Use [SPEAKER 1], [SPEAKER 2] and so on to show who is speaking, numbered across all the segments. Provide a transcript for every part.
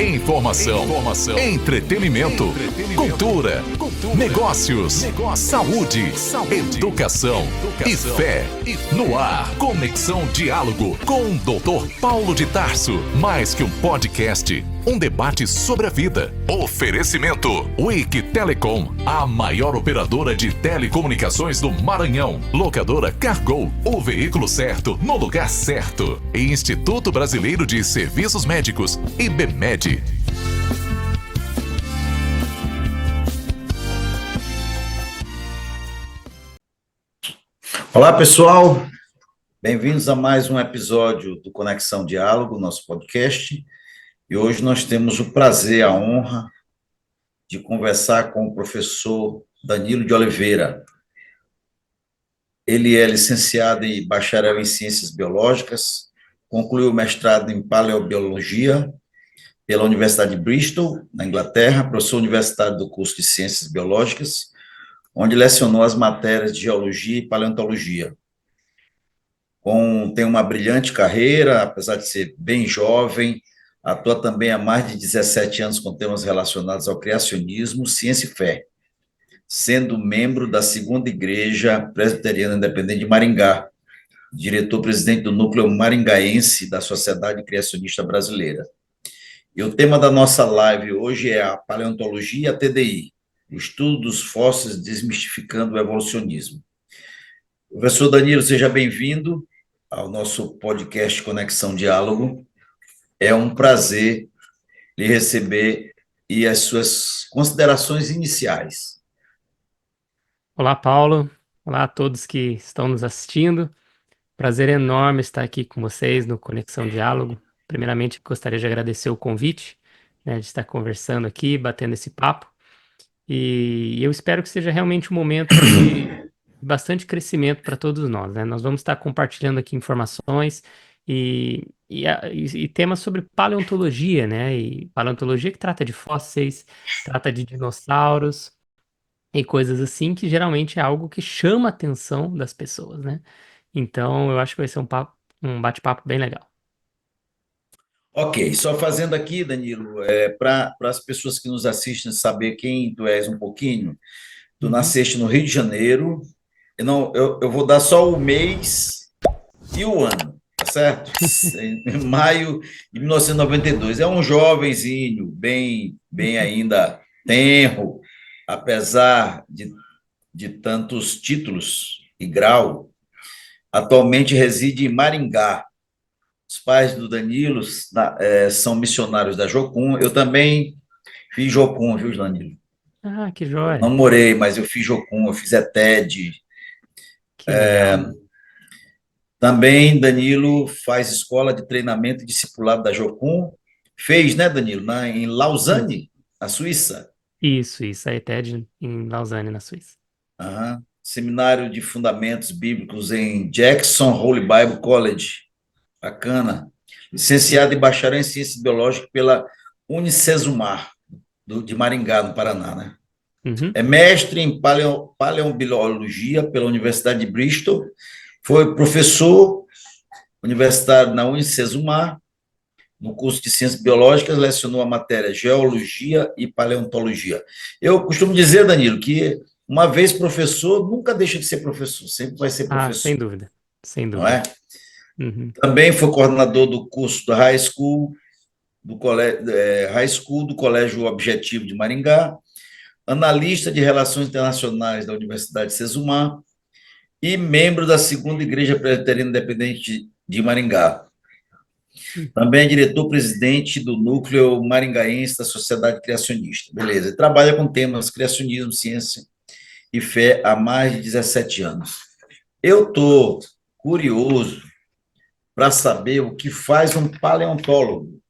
[SPEAKER 1] Informação, entretenimento, cultura, negócios, saúde, educação e fé. No ar, Conexão Diálogo com o Dr. Paulo de Tarso. Mais que um podcast, um debate sobre a vida. Oferecimento Wiki Telecom, a maior operadora de telecomunicações do Maranhão. Locadora Cargo, o veículo certo no lugar certo. E Instituto Brasileiro de Serviços Médicos, IBMED.
[SPEAKER 2] Olá, pessoal. Bem-vindos a mais um episódio do Conexão Diálogo, nosso podcast. E hoje nós temos o prazer, a honra de conversar com o professor Danilo de Oliveira. Ele é licenciado e bacharel em Ciências Biológicas, concluiu o mestrado em Paleobiologia pela Universidade de Bristol, na Inglaterra, professor universitário do curso de Ciências Biológicas, onde lecionou as matérias de Geologia e Paleontologia. Tem uma brilhante carreira, apesar de ser bem jovem, atua também há mais de 17 anos com temas relacionados ao criacionismo, ciência e fé, sendo membro da Segunda Igreja Presbiteriana Independente de Maringá, diretor-presidente do Núcleo Maringaense da Sociedade Criacionista Brasileira. E o tema da nossa live hoje é a paleontologia e a TDI, o estudo dos fósseis desmistificando o evolucionismo. Professor Danilo, seja bem-vindo ao nosso podcast Conexão Diálogo. É um prazer lhe receber e as suas considerações iniciais.
[SPEAKER 3] Olá, Paulo. Olá a todos que estão nos assistindo. Prazer enorme estar aqui com vocês no Conexão Diálogo. Primeiramente, gostaria de agradecer o convite, de estar conversando aqui, batendo esse papo. E eu espero que seja realmente um momento de bastante crescimento para todos nós, né? Nós vamos estar compartilhando aqui informações e temas sobre paleontologia, né? E paleontologia que trata de fósseis, trata de dinossauros e coisas assim, que geralmente é algo que chama a atenção das pessoas, né? Então, eu acho que vai ser um bate-papo bem legal.
[SPEAKER 2] Ok, só fazendo aqui, Danilo, para as pessoas que nos assistem saber quem tu és um pouquinho, tu nasceste no Rio de Janeiro, eu vou dar só o mês e o ano, tá certo? Em maio de 1992. É um jovenzinho, bem ainda tenro, apesar de tantos títulos e grau. Atualmente reside em Maringá. Os pais do Danilo são missionários da Jocum. Eu também fiz Jocum, viu, Danilo?
[SPEAKER 3] Ah, que
[SPEAKER 2] Eu
[SPEAKER 3] joia.
[SPEAKER 2] não morei, mas eu fiz Jocum, eu fiz ETED.
[SPEAKER 3] Que legal.
[SPEAKER 2] Também Danilo faz escola de treinamento e discipulado da Jocum. Fez, né, Danilo? Em Lausanne, na Suíça.
[SPEAKER 3] Isso, a ETED em Lausanne, na Suíça.
[SPEAKER 2] Aham. Seminário de Fundamentos Bíblicos em Jackson Holy Bible College. Bacana. Licenciado e bacharel em Ciências Biológicas pela Unicesumar, de Maringá, no Paraná, né?
[SPEAKER 3] Uhum.
[SPEAKER 2] É mestre em paleobiologia pela Universidade de Bristol. Foi professor universitário na Unicesumar, no curso de Ciências Biológicas, lecionou a matéria Geologia e Paleontologia. Eu costumo dizer, Danilo, que uma vez professor, nunca deixa de ser professor, sempre vai ser
[SPEAKER 3] Ah,
[SPEAKER 2] professor.
[SPEAKER 3] sem dúvida,
[SPEAKER 2] Não é?
[SPEAKER 3] Uhum.
[SPEAKER 2] Também foi coordenador do curso da High School, do Colégio Objetivo de Maringá, analista de Relações Internacionais da Universidade Sesumar e membro da Segunda Igreja Presbiteriana Independente de Maringá. Também é diretor-presidente do Núcleo Maringaense da Sociedade Criacionista. Beleza. Ele trabalha com temas criacionismo, ciência e fé há mais de 17 anos. Eu estou curioso para saber o que faz um paleontólogo.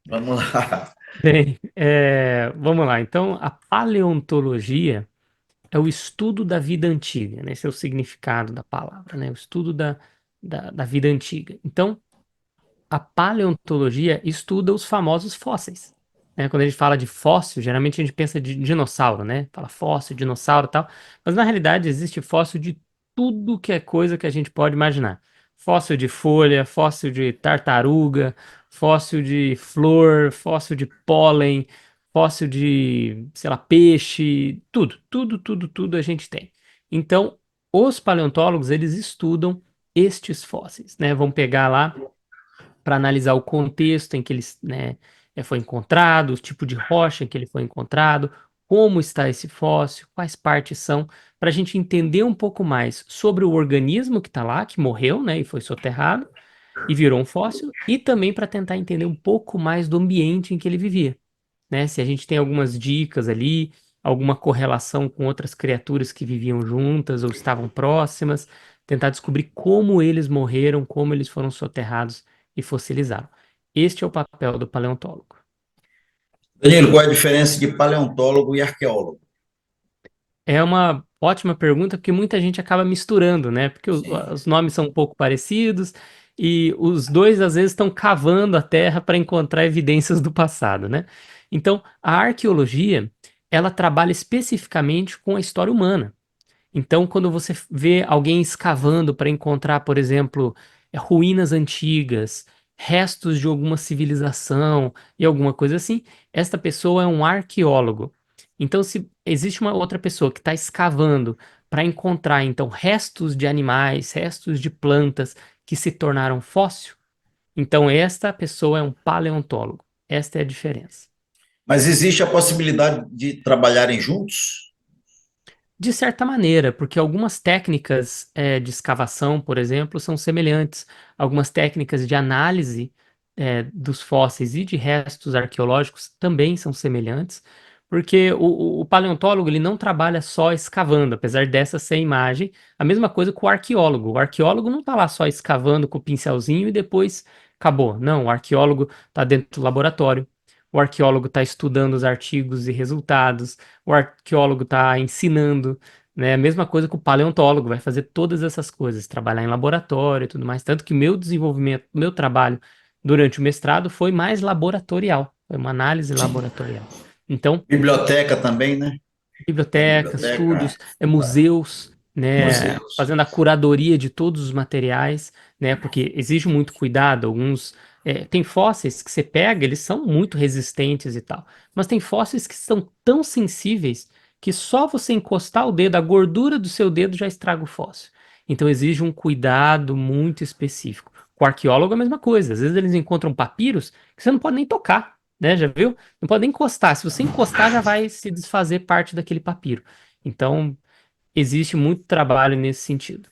[SPEAKER 2] Vamos lá.
[SPEAKER 3] Bem, vamos lá. Então, a paleontologia é o estudo da vida antiga, né? Esse é o significado da palavra, né? O estudo da vida antiga. Então, a paleontologia estuda os famosos fósseis, né? Quando a gente fala de fóssil, geralmente a gente pensa de dinossauro, né? Fala fóssil, dinossauro e tal. Mas, na realidade, existe fóssil de tudo que é coisa que a gente pode imaginar. Fóssil de folha, fóssil de tartaruga, fóssil de flor, fóssil de pólen, fóssil de, sei lá, peixe, tudo a gente tem. Então, os paleontólogos, eles estudam estes fósseis, né? Vão pegar lá para analisar o contexto em que ele, né, foi encontrado, o tipo de rocha em que ele foi encontrado, como está esse fóssil, quais partes são, para a gente entender um pouco mais sobre o organismo que está lá, que morreu, né, e foi soterrado, e virou um fóssil, e também para tentar entender um pouco mais do ambiente em que ele vivia, né? Se a gente tem algumas dicas ali, alguma correlação com outras criaturas que viviam juntas ou estavam próximas, tentar descobrir como eles morreram, como eles foram soterrados e fossilizaram. Este é o papel do paleontólogo.
[SPEAKER 2] Danilo, qual é a diferença de paleontólogo e arqueólogo?
[SPEAKER 3] É uma ótima pergunta, porque muita gente acaba misturando, né? Porque
[SPEAKER 2] Sim.
[SPEAKER 3] os nomes são um pouco parecidos e os dois, às vezes, estão cavando a terra para encontrar evidências do passado, né? Então, a arqueologia, ela trabalha especificamente com a história humana. Então, quando você vê alguém escavando para encontrar, por exemplo, ruínas antigas, restos de alguma civilização e alguma coisa assim, esta pessoa é um arqueólogo. Então, se existe uma outra pessoa que está escavando para encontrar, então, restos de animais, restos de plantas que se tornaram fóssil, então esta pessoa é um paleontólogo. Esta é a diferença.
[SPEAKER 2] Mas existe a possibilidade de trabalharem juntos?
[SPEAKER 3] De certa maneira, porque algumas técnicas de escavação, por exemplo, são semelhantes. Algumas técnicas de análise dos fósseis e de restos arqueológicos também são semelhantes, porque o paleontólogo ele não trabalha só escavando, apesar dessa ser a imagem. A mesma coisa com o arqueólogo. O arqueólogo não está lá só escavando com o pincelzinho e depois acabou. Não, o arqueólogo está dentro do laboratório. O arqueólogo está estudando os artigos e resultados, o arqueólogo está ensinando, né? A mesma coisa que o paleontólogo vai fazer todas essas coisas, trabalhar em laboratório e tudo mais. Tanto que o meu desenvolvimento, meu trabalho durante o mestrado foi mais laboratorial, foi uma análise
[SPEAKER 2] Sim.
[SPEAKER 3] laboratorial. Então,
[SPEAKER 2] Biblioteca também, né? Tem
[SPEAKER 3] bibliotecas,
[SPEAKER 2] biblioteca,
[SPEAKER 3] estudos, museus, né,
[SPEAKER 2] museus.
[SPEAKER 3] fazendo a curadoria de todos os materiais, né, porque exige muito cuidado. Alguns tem fósseis que você pega, eles são muito resistentes e tal, mas tem fósseis que são tão sensíveis que só você encostar o dedo, a gordura do seu dedo já estraga o fóssil. Então exige um cuidado muito específico. Com o arqueólogo é a mesma coisa. Às vezes eles encontram papiros que você não pode nem tocar, né? Já viu? Não pode nem encostar. Se você encostar, já vai se desfazer parte daquele papiro. Então, existe muito trabalho nesse sentido.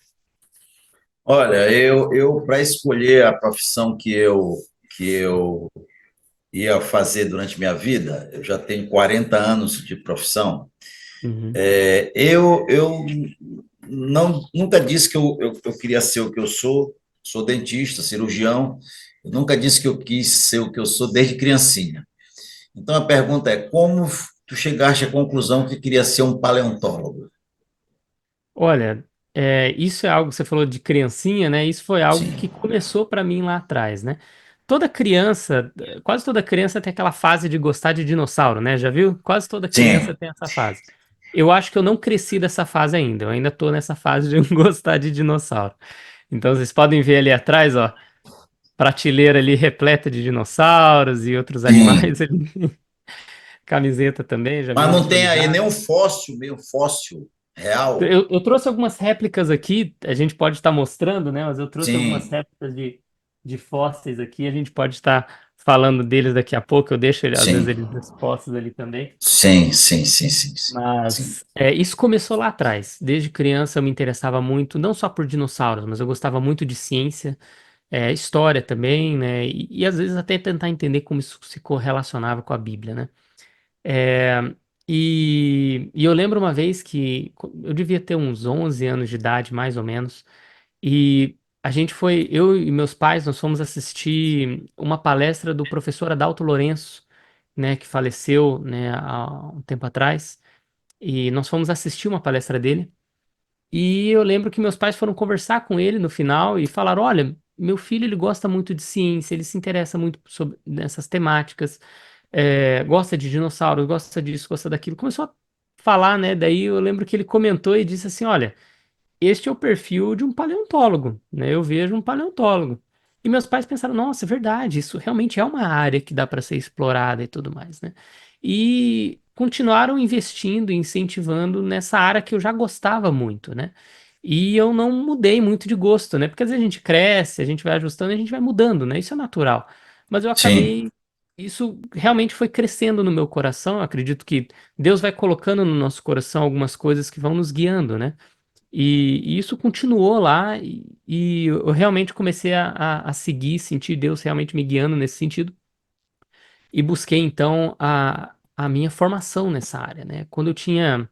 [SPEAKER 2] Olha, eu para escolher a profissão que eu ia fazer durante minha vida, eu já tenho 40 anos de profissão.
[SPEAKER 3] Uhum.
[SPEAKER 2] Eu não, nunca disse que eu queria ser o que eu sou dentista, cirurgião, eu nunca disse que eu quis ser o que eu sou desde criancinha. Então a pergunta é, como tu chegaste à conclusão que queria ser um paleontólogo?
[SPEAKER 3] Olha, isso é algo que você falou de criancinha, né? Isso foi algo que
[SPEAKER 2] Sim,
[SPEAKER 3] começou para mim lá atrás, né? Toda criança, quase toda criança tem aquela fase de gostar de dinossauro, né? Já viu? Quase toda criança
[SPEAKER 2] sim.
[SPEAKER 3] tem essa fase. Eu acho que eu não cresci dessa fase ainda. Eu ainda tô nessa fase de gostar de dinossauro. Então vocês podem ver ali atrás, ó, prateleira ali repleta de dinossauros e outros
[SPEAKER 2] Sim.
[SPEAKER 3] animais ali. Camiseta também, já
[SPEAKER 2] Mas
[SPEAKER 3] viu
[SPEAKER 2] não tem aí
[SPEAKER 3] personalizada.
[SPEAKER 2] nenhum fóssil, meio fóssil real?
[SPEAKER 3] Eu trouxe algumas réplicas aqui, a gente pode estar mostrando, né? Mas eu trouxe algumas
[SPEAKER 2] Sim,
[SPEAKER 3] réplicas de fósseis aqui, a gente pode estar falando deles daqui a pouco. Eu deixo, às vezes,
[SPEAKER 2] sim,
[SPEAKER 3] eles expostos ali também.
[SPEAKER 2] sim, sim, sim, sim, sim. Sim.
[SPEAKER 3] Mas isso começou lá atrás. Desde criança eu me interessava muito, não só por dinossauros, mas eu gostava muito de ciência, história também, né? E às vezes até tentar entender como isso se correlacionava com a Bíblia, né? É, e eu lembro uma vez que eu devia ter uns 11 anos de idade, mais ou menos, e a gente foi, eu e meus pais, nós fomos assistir uma palestra do professor Adalto Lourenço, né, que faleceu, né, há um tempo atrás, e nós fomos assistir uma palestra dele, e eu lembro que meus pais foram conversar com ele no final e falaram: olha, meu filho ele gosta muito de ciência, ele se interessa muito sobre nessas temáticas, gosta de dinossauros, gosta disso, gosta daquilo. Começou a falar, né? Daí eu lembro que ele comentou e disse assim: olha, este é o perfil de um paleontólogo, né? Eu vejo um paleontólogo. E meus pais pensaram, nossa, é verdade, isso realmente é uma área que dá para ser explorada e tudo mais, né? E continuaram investindo e incentivando nessa área que eu já gostava muito, né? E eu não mudei muito de gosto, né? Porque às vezes a gente cresce, a gente vai ajustando, a gente vai mudando, né? Isso é natural. Mas eu
[SPEAKER 2] Sim,
[SPEAKER 3] acabei. Isso realmente foi crescendo no meu coração. Eu acredito que Deus vai colocando no nosso coração algumas coisas que vão nos guiando, né? E isso continuou lá, e eu realmente comecei a seguir, sentir Deus realmente me guiando nesse sentido, e busquei então a minha formação nessa área, né? Quando eu tinha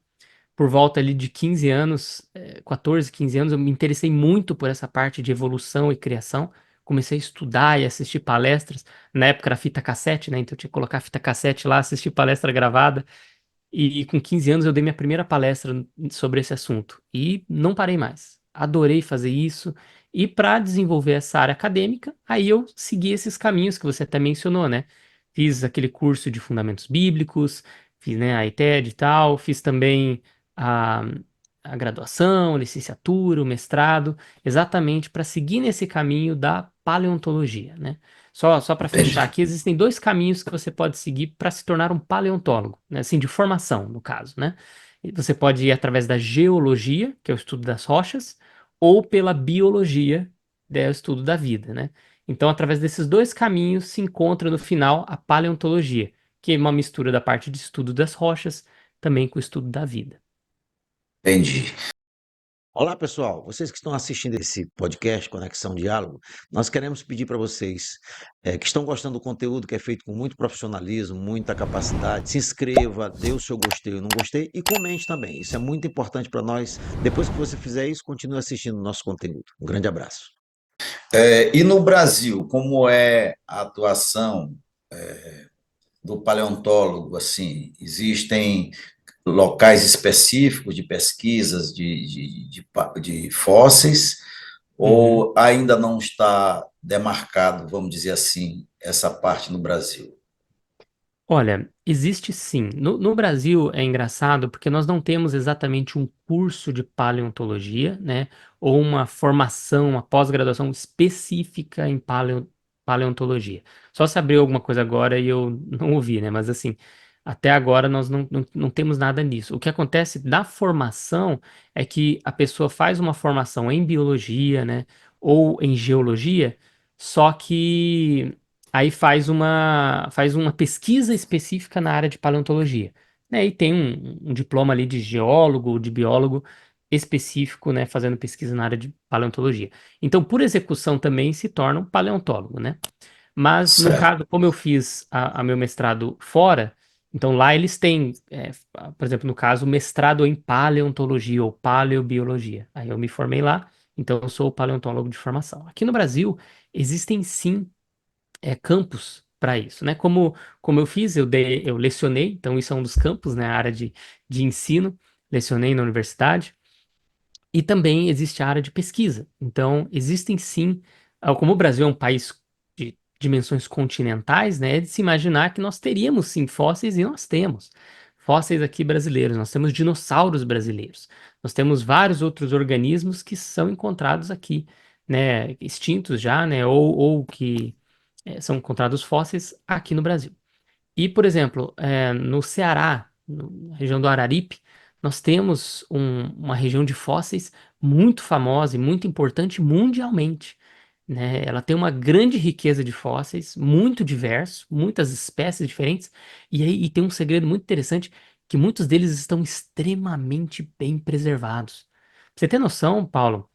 [SPEAKER 3] por volta ali de 15 anos, 14, 15 anos, eu me interessei muito por essa parte de evolução e criação. Comecei a estudar e assistir palestras. Na época era fita cassete, né? Então eu tinha que colocar a fita cassete lá, assistir palestra gravada. E com 15 anos eu dei minha primeira palestra sobre esse assunto. E não parei mais. Adorei fazer isso. E para desenvolver essa área acadêmica, aí eu segui esses caminhos que você até mencionou, né? Fiz aquele curso de fundamentos bíblicos, fiz, né, a ITED e tal, fiz também a, a graduação, a licenciatura, o mestrado, exatamente para seguir nesse caminho da paleontologia, né? Só para fechar
[SPEAKER 2] entendi.
[SPEAKER 3] aqui, existem dois caminhos que você pode seguir para se tornar um paleontólogo, né? Assim, de formação, no caso, né? E você pode ir através da geologia, que é o estudo das rochas, ou pela biologia, que é o estudo da vida, né? Então, através desses dois caminhos se encontra no final a paleontologia, que é uma mistura da parte de estudo das rochas também com o estudo da vida.
[SPEAKER 4] Entendi. Olá, pessoal. Vocês que estão assistindo esse podcast Conexão Diálogo, nós queremos pedir para vocês que estão gostando do conteúdo que é feito com muito profissionalismo, muita capacidade, se inscreva, dê o seu gostei ou não gostei e comente também. Isso é muito importante para nós. Depois que você fizer isso, continue assistindo o nosso conteúdo. Um grande abraço.
[SPEAKER 2] E no Brasil, como é a atuação do paleontólogo? Assim, existem locais específicos de pesquisas de fósseis,
[SPEAKER 3] Uhum.
[SPEAKER 2] ou ainda não está demarcado, vamos dizer assim, essa parte no Brasil?
[SPEAKER 3] Olha, existe sim. No Brasil é engraçado porque nós não temos exatamente um curso de paleontologia, né? Ou uma formação, uma pós-graduação específica em paleontologia. Só se abriu alguma coisa agora e eu não ouvi, né? Mas assim, até agora nós não temos nada nisso. O que acontece da formação é que a pessoa faz uma formação em biologia, né? Ou em geologia, só que aí faz uma pesquisa específica na área de paleontologia, né? E tem um diploma ali de geólogo, de biólogo específico, né? Fazendo pesquisa na área de paleontologia. Então, por execução também se torna um paleontólogo, né? Mas no
[SPEAKER 2] Certo,
[SPEAKER 3] caso, como eu fiz a meu mestrado fora, então lá eles têm, por exemplo, no caso, mestrado em paleontologia ou paleobiologia. Aí eu me formei lá, então eu sou paleontólogo de formação. Aqui no Brasil existem sim campos para isso, né? Como eu fiz, eu lecionei, então isso é um dos campos, né? A área de ensino, lecionei na universidade, e também existe a área de pesquisa. Então, existem sim, como o Brasil é um país de dimensões continentais, né? É de se imaginar que nós teríamos sim fósseis, e nós temos. Fósseis aqui brasileiros, nós temos dinossauros brasileiros, nós temos vários outros organismos que são encontrados aqui, né? Extintos já, né? Ou que são encontrados fósseis aqui no Brasil. E, por exemplo, no Ceará, na região do Araripe, nós temos uma região de fósseis muito famosa e muito importante mundialmente, né? Ela tem uma grande riqueza de fósseis, muito diverso, muitas espécies diferentes, e aí e tem um segredo muito interessante, que muitos deles estão extremamente bem preservados. Pra você ter noção, Paulo,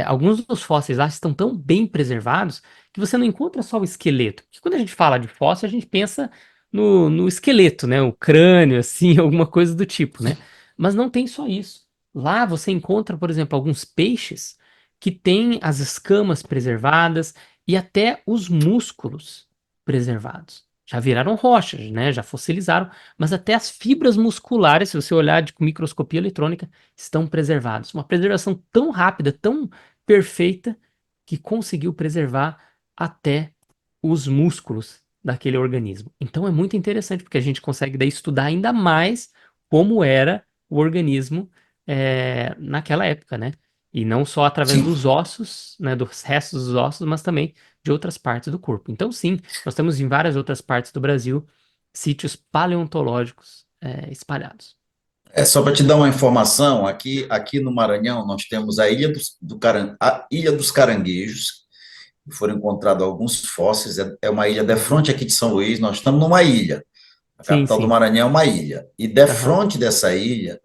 [SPEAKER 3] alguns dos fósseis lá estão tão bem preservados que você não encontra só o esqueleto. Porque quando a gente fala de fóssil, a gente pensa no esqueleto, né? O crânio, assim, alguma coisa do tipo, né? Mas não tem só isso. Lá você encontra, por exemplo, alguns peixes que têm as escamas preservadas e até os músculos preservados. Já viraram rochas, né? Já fossilizaram, mas até as fibras musculares, se você olhar com microscopia eletrônica, estão preservados. Uma preservação tão rápida, tão perfeita, que conseguiu preservar até os músculos daquele organismo. Então é muito interessante, porque a gente consegue daí estudar ainda mais como era o organismo naquela época, né? E não só através
[SPEAKER 2] Sim.
[SPEAKER 3] dos ossos, né, dos restos dos ossos, mas também de outras partes do corpo. Então, sim, nós temos em várias outras partes do Brasil sítios paleontológicos espalhados.
[SPEAKER 2] Só para te dar uma informação, aqui no Maranhão nós temos a a Ilha dos Caranguejos, que foram encontrados alguns fósseis, é uma ilha defronte aqui de São Luís, nós estamos numa ilha, a
[SPEAKER 3] Sim,
[SPEAKER 2] capital do
[SPEAKER 3] sim.
[SPEAKER 2] Maranhão é uma ilha, e
[SPEAKER 3] Aham.
[SPEAKER 2] defronte dessa ilha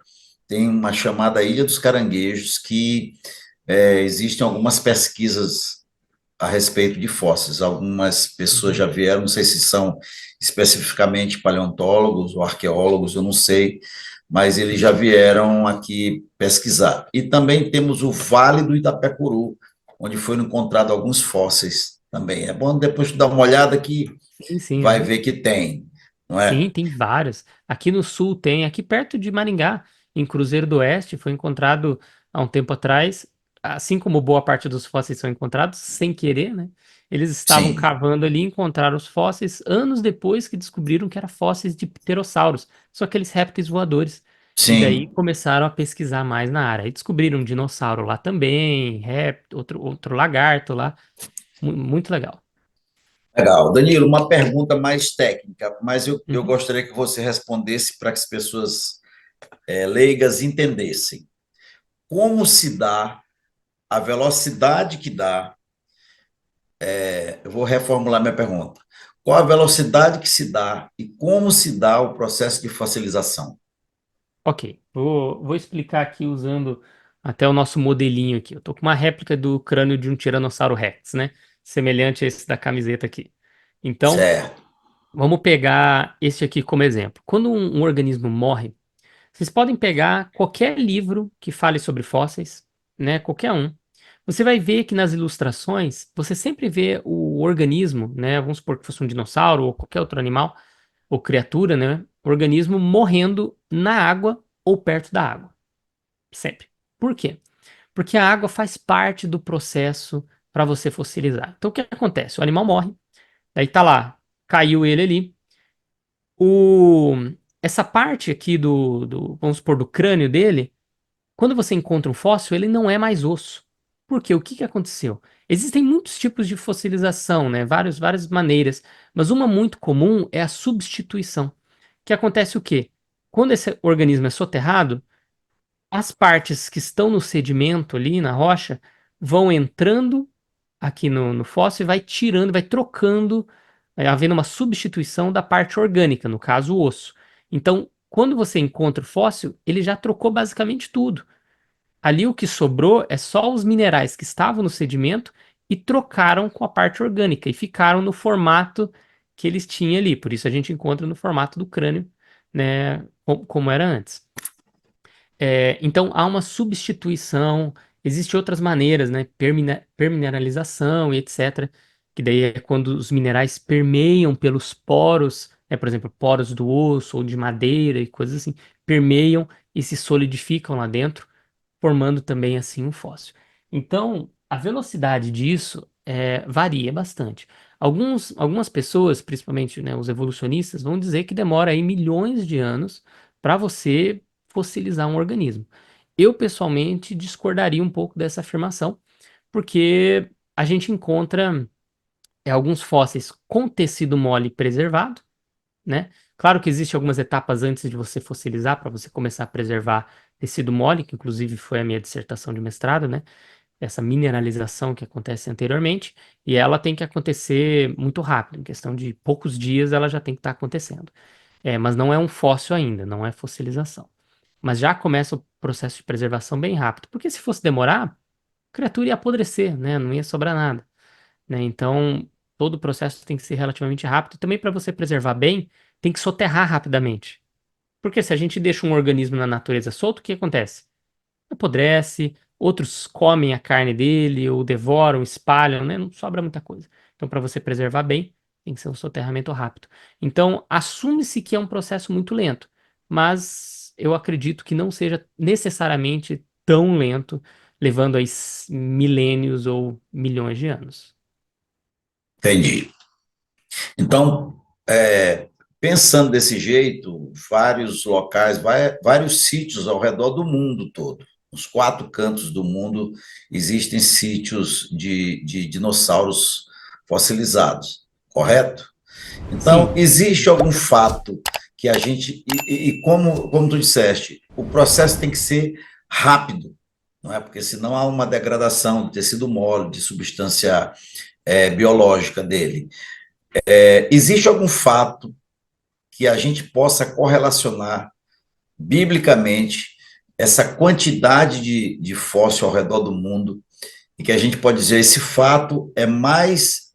[SPEAKER 2] tem uma chamada Ilha dos Caranguejos, que existem algumas pesquisas a respeito de fósseis. Algumas pessoas
[SPEAKER 3] Uhum.
[SPEAKER 2] já vieram, não sei se são especificamente paleontólogos ou arqueólogos, eu não sei, mas eles já vieram aqui pesquisar. E também temos o Vale do Itapecuru, onde foram encontrados alguns fósseis também. É bom depois dar uma olhada que
[SPEAKER 3] Sim, sim.
[SPEAKER 2] vai
[SPEAKER 3] Aham.
[SPEAKER 2] ver que tem, não é?
[SPEAKER 3] Sim, tem vários. Aqui no sul tem, aqui perto de Maringá, em Cruzeiro do Oeste, foi encontrado há um tempo atrás, assim como boa parte dos fósseis são encontrados sem querer, né? Eles estavam
[SPEAKER 2] Sim,
[SPEAKER 3] cavando ali e encontraram os fósseis anos depois que descobriram que eram fósseis de pterossauros, são aqueles répteis voadores. E daí
[SPEAKER 2] sim.
[SPEAKER 3] começaram a pesquisar mais na área. E descobriram um dinossauro lá também, outro lagarto lá. Muito legal.
[SPEAKER 2] Legal. Danilo, uma pergunta mais técnica, mas eu
[SPEAKER 3] Uhum.
[SPEAKER 2] gostaria que você respondesse para que as pessoas leigas entendessem. Como se dá a velocidade que dá? Eu vou reformular minha pergunta. Qual a velocidade que se dá e como se dá o processo de fossilização?
[SPEAKER 3] Ok, vou explicar aqui usando até o nosso modelinho aqui. Eu tô com uma réplica do crânio de um Tiranossauro Rex, né? Semelhante a esse da camiseta aqui. Então,
[SPEAKER 2] Certo.
[SPEAKER 3] vamos pegar esse aqui como exemplo. Quando um organismo morre, vocês podem pegar qualquer livro que fale sobre fósseis, né? Qualquer um. Você vai ver que nas ilustrações, você sempre vê o organismo, né? Vamos supor que fosse um dinossauro ou qualquer outro animal ou criatura, né? Organismo morrendo na água ou perto da água. Sempre. Por quê? Porque a água faz parte do processo para você fossilizar. Então o que acontece? O animal morre, daí tá lá, caiu ele ali. O... Essa parte aqui vamos supor, do crânio dele, quando você encontra um fóssil, ele não é mais osso. Por quê? O que que aconteceu? Existem muitos tipos de fossilização, né? Várias maneiras, mas uma muito comum é a substituição. Que acontece o quê? Quando esse organismo é soterrado, as partes que estão no sedimento ali, na rocha, vão entrando aqui no fóssil e vai tirando, vai trocando, vai havendo uma substituição da parte orgânica, no caso o osso. Então, quando você encontra o fóssil, ele já trocou basicamente tudo. Ali o que sobrou é só os minerais que estavam no sedimento e trocaram com a parte orgânica e ficaram no formato que eles tinham ali. Por isso a gente encontra no formato do crânio, né, como era antes. Então há uma substituição, existem outras maneiras, né? Permineralização e etc. Que daí é quando os minerais permeiam pelos poros, né? Por exemplo, poros do osso ou de madeira e coisas assim, permeiam e se solidificam lá dentro, formando também assim um fóssil. Então, a velocidade disso varia bastante. Algumas pessoas, principalmente, né, os evolucionistas, vão dizer que demora aí milhões de anos para você fossilizar um organismo. Eu, pessoalmente, discordaria um pouco dessa afirmação, porque a gente encontra alguns fósseis com tecido mole preservado, né? Claro que existem algumas etapas antes de você fossilizar para você começar a preservar tecido mole, que inclusive foi a minha dissertação de mestrado, né? Essa mineralização que acontece anteriormente, e ela tem que acontecer muito rápido, em questão de poucos dias ela já tem que estar acontecendo. Mas não é um fóssil ainda, não é fossilização. Mas já começa o processo de preservação bem rápido, porque se fosse demorar, a criatura ia apodrecer, né? Não ia sobrar nada, né? Então, todo o processo tem que ser relativamente rápido. E também para você preservar bem, tem que soterrar rapidamente. Porque se a gente deixa um organismo na natureza solto, o que acontece? Apodrece, outros comem a carne dele, ou devoram, espalham, né? Não sobra muita coisa. Então, para você preservar bem, tem que ser um soterramento rápido. Então, assume-se que é um processo muito lento, mas eu acredito que não seja necessariamente tão lento, levando aí milênios ou milhões de anos.
[SPEAKER 2] Entendi. Então, pensando desse jeito, vários locais, vários sítios ao redor do mundo todo. nos 4 cantos do mundo existem sítios de dinossauros fossilizados, correto? Então,
[SPEAKER 3] Sim,
[SPEAKER 2] existe algum fato que a gente. E como tu disseste, o processo tem que ser rápido, não é? Porque senão há uma degradação de tecido mole, de substância biológica dele. Existe algum fato que a gente possa correlacionar biblicamente essa quantidade de fóssil ao redor do mundo e que a gente pode dizer esse fato é mais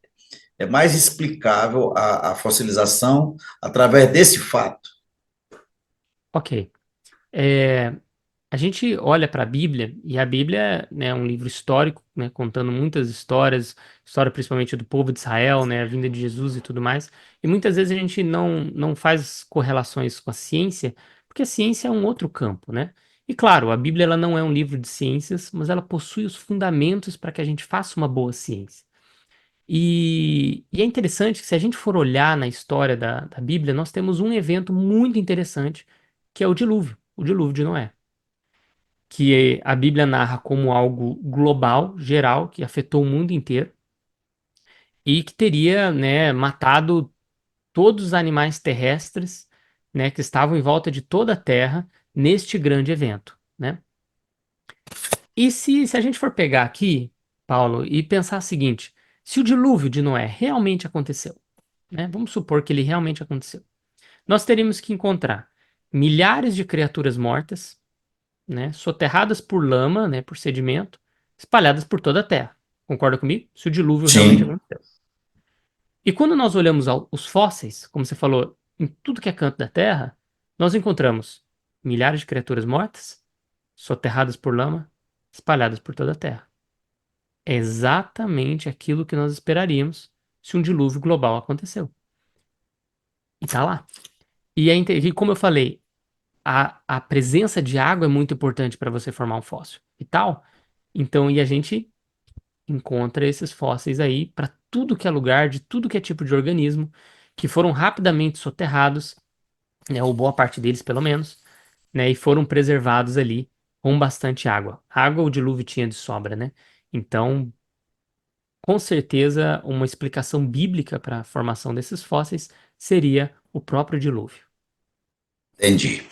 [SPEAKER 2] explicável a fossilização através desse fato.
[SPEAKER 3] ok. É, a gente olha para a Bíblia, e a Bíblia, né, é um livro histórico, né, contando muitas histórias, história principalmente do povo de Israel, né, a vinda de Jesus e tudo mais, e muitas vezes a gente não faz correlações com a ciência, porque a ciência é um outro campo, né? E claro, a Bíblia ela não é um livro de ciências, mas ela possui os fundamentos para que a gente faça uma boa ciência. E é interessante que se a gente for olhar na história da Bíblia, nós temos um evento muito interessante, que é o dilúvio de Noé, que a Bíblia narra como algo global, geral, que afetou o mundo inteiro e que teria, né, matado todos os animais terrestres, né, que estavam em volta de toda a Terra neste grande evento, né? E se a gente for pegar aqui, Paulo, e pensar o seguinte, se o dilúvio de Noé realmente aconteceu, né? Vamos supor que ele realmente aconteceu. Nós teríamos que encontrar milhares de criaturas mortas, né, soterradas por lama, né, por sedimento, espalhadas por toda a Terra. Concorda comigo? Se o dilúvio realmente
[SPEAKER 2] Sim,
[SPEAKER 3] aconteceu. E quando nós olhamos os fósseis, como você falou, em tudo que é canto da Terra, nós encontramos milhares de criaturas mortas, soterradas por lama, espalhadas por toda a Terra. É exatamente aquilo que nós esperaríamos se um dilúvio global aconteceu. E tá lá. E como eu falei, a presença de água é muito importante para você formar um fóssil e tal. Então, e a gente encontra esses fósseis aí para tudo que é lugar, de tudo que é tipo de organismo, que foram rapidamente soterrados, né, ou boa parte deles pelo menos, né, e foram preservados ali com bastante água. Água o dilúvio tinha de sobra, né? Então, com certeza, uma explicação bíblica para a formação desses fósseis seria o próprio dilúvio.
[SPEAKER 2] entendi.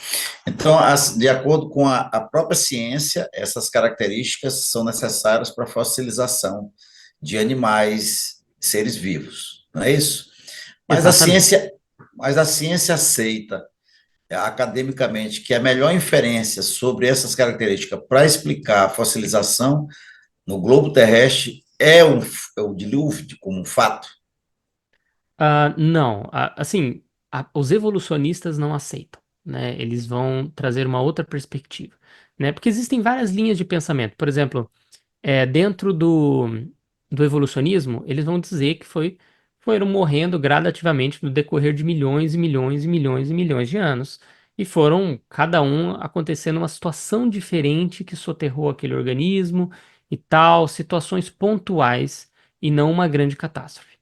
[SPEAKER 2] Então, de acordo com a própria ciência, essas características são necessárias para a fossilização de animais, seres vivos, não é isso? Mas a
[SPEAKER 3] Exatamente.
[SPEAKER 2] ciência, mas a ciência aceita academicamente que a melhor inferência sobre essas características para explicar a fossilização no globo terrestre é o dilúvio como um fato.
[SPEAKER 3] Não, assim, os evolucionistas não aceitam, né? Eles vão trazer uma outra perspectiva, né? Porque existem várias linhas de pensamento. Por exemplo, dentro do evolucionismo, eles vão dizer que foram morrendo gradativamente no decorrer de milhões e milhões e milhões e milhões de anos. E foram, cada um, acontecendo uma situação diferente que soterrou aquele organismo e tal, situações pontuais e não uma grande catástrofe.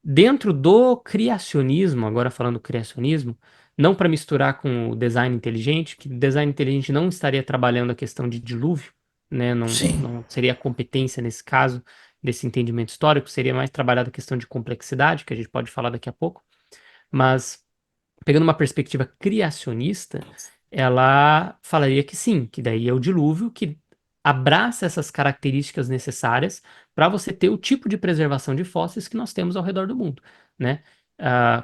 [SPEAKER 3] Dentro do criacionismo, agora falando criacionismo, não para misturar com o design inteligente, que o design inteligente não estaria trabalhando a questão de dilúvio, né? Não,
[SPEAKER 2] Sim.
[SPEAKER 3] não seria a competência nesse caso, desse entendimento histórico, seria mais trabalhada a questão de complexidade, que a gente pode falar daqui a pouco, mas pegando uma perspectiva criacionista, ela falaria que sim, que daí é o dilúvio que abraça essas características necessárias para você ter o tipo de preservação de fósseis que nós temos ao redor do mundo, né?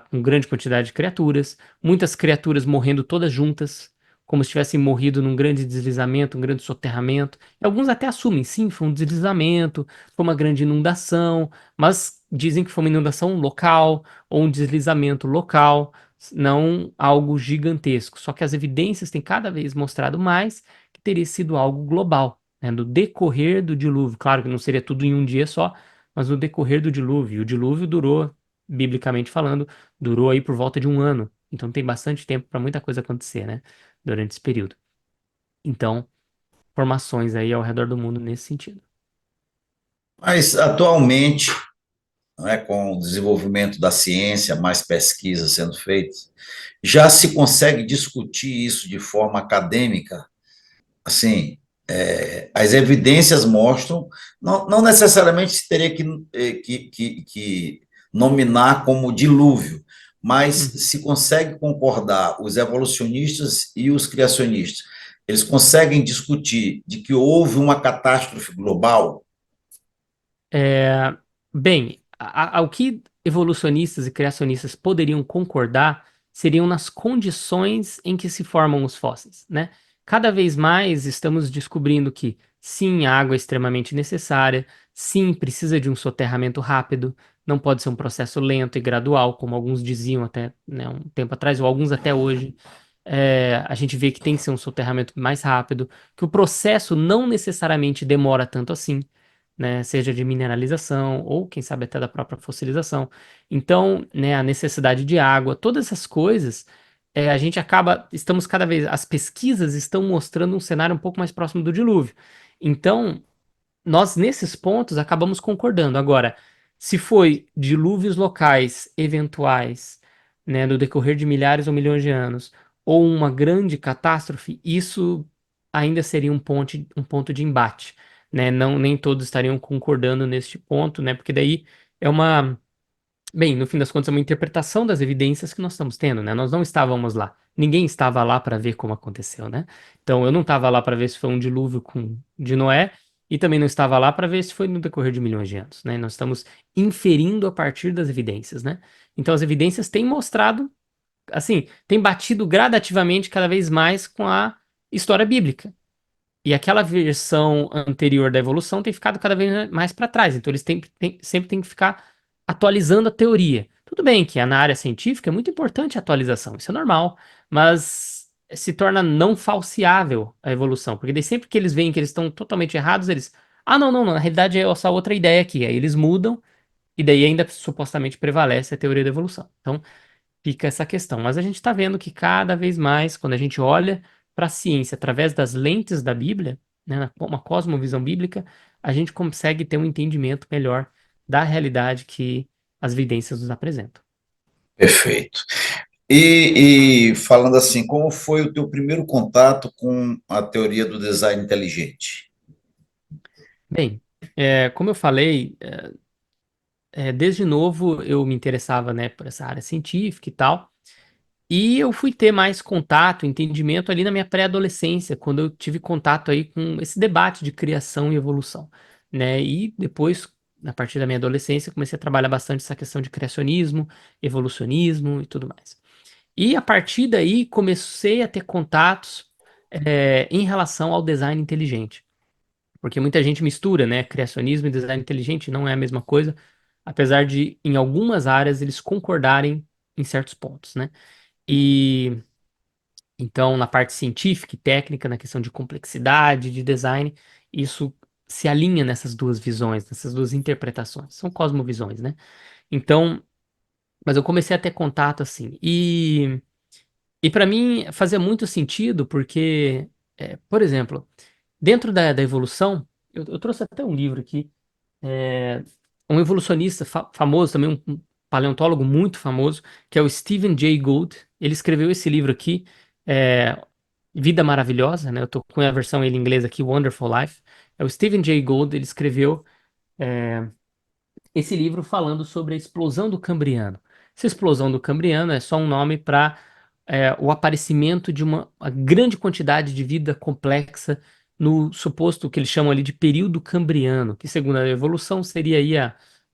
[SPEAKER 3] Com grande quantidade de criaturas, muitas criaturas morrendo todas juntas, como se tivessem morrido num grande deslizamento, um grande soterramento. E alguns até assumem, sim, foi um deslizamento, foi uma grande inundação, mas dizem que foi uma inundação local ou um deslizamento local, não algo gigantesco. Só que as evidências têm cada vez mostrado mais que teria sido algo global, né? No decorrer do dilúvio. Claro que não seria tudo em um dia só, mas no decorrer do dilúvio. E o dilúvio durou, biblicamente falando, durou aí por volta de um ano. Então tem bastante tempo para muita coisa acontecer, né? Durante esse período. Então, formações aí ao redor do mundo nesse sentido.
[SPEAKER 2] Mas, atualmente, não é, com o desenvolvimento da ciência, mais pesquisas sendo feitas, já se consegue discutir isso de forma acadêmica, assim, As evidências mostram, não necessariamente se teria que nominar como dilúvio, mas
[SPEAKER 3] Uhum.
[SPEAKER 2] se consegue concordar os evolucionistas e os criacionistas, eles conseguem discutir de que houve uma catástrofe global.
[SPEAKER 3] É, bem, ao que evolucionistas e criacionistas poderiam concordar seriam nas condições em que se formam os fósseis, né? Cada vez mais estamos descobrindo que sim, a água é extremamente necessária, sim, precisa de um soterramento rápido, não pode ser um processo lento e gradual, como alguns diziam até, né, um tempo atrás, ou alguns até hoje. A gente vê que tem que ser um soterramento mais rápido, que o processo não necessariamente demora tanto assim, né, seja de mineralização ou, quem sabe, até da própria fossilização. Então, né, a necessidade de água, todas essas coisas, a gente acaba, estamos cada vez, as pesquisas estão mostrando um cenário um pouco mais próximo do dilúvio. Então, nós, nesses pontos, acabamos concordando. Agora, se foi dilúvios locais, eventuais, né, no decorrer de milhares ou milhões de anos, ou uma grande catástrofe, isso ainda seria um ponto de embate, né? Não, nem todos estariam concordando neste ponto, né? Porque daí é uma bem, no fim das contas, é uma interpretação das evidências que nós estamos tendo, né? Nós não estávamos lá. Ninguém estava lá para ver como aconteceu, né? Então, eu não estava lá para ver se foi um dilúvio de Noé, e também não estava lá para ver se foi no decorrer de milhões de anos, né? Nós estamos inferindo a partir das evidências, né? Então, as evidências têm mostrado, assim, têm batido gradativamente cada vez mais com a história bíblica. E aquela versão anterior da evolução tem ficado cada vez mais para trás. Então eles sempre têm que ficar atualizando a teoria. Tudo bem que na área científica é muito importante a atualização, isso é normal, mas se torna não falseável a evolução, porque daí sempre que eles veem que eles estão totalmente errados, eles, não, na realidade é essa outra ideia aqui. Aí eles mudam e daí ainda supostamente prevalece a teoria da evolução. Então, fica essa questão. Mas a gente está vendo que cada vez mais, quando a gente olha para a ciência através das lentes da Bíblia, né, uma cosmovisão bíblica, a gente consegue ter um entendimento melhor da realidade que as evidências nos apresentam.
[SPEAKER 2] Perfeito. E falando assim, como foi o teu primeiro contato com a teoria do design inteligente?
[SPEAKER 3] Bem, como eu falei, desde novo eu me interessava, né, por essa área científica e tal. E eu fui ter mais contato, entendimento ali na minha pré-adolescência, quando eu tive contato aí com esse debate de criação e evolução, né? E depois, a partir da minha adolescência, comecei a trabalhar bastante essa questão de criacionismo, evolucionismo e tudo mais. E a partir daí comecei a ter contatos em relação ao design inteligente, porque muita gente mistura, né? Criacionismo e design inteligente não é a mesma coisa, apesar de em algumas áreas eles concordarem em certos pontos, né? E então, na parte científica e técnica, na questão de complexidade, de design, isso se alinha nessas duas visões, nessas duas interpretações. São cosmovisões, né? Então, mas eu comecei a ter contato assim. E para mim fazia muito sentido, porque, por exemplo, dentro da evolução, eu trouxe até um livro aqui, é, um evolucionista famoso, também um paleontólogo muito famoso, que é o Stephen Jay Gould. Ele escreveu esse livro aqui, é, Vida Maravilhosa, né? Eu tô com a versão em inglês aqui, Wonderful Life. É o Stephen Jay Gould, ele escreveu esse livro falando sobre a explosão do Cambriano. Essa explosão do Cambriano é só um nome para o aparecimento de uma grande quantidade de vida complexa no suposto que eles chamam ali de período Cambriano, que segundo a evolução seria aí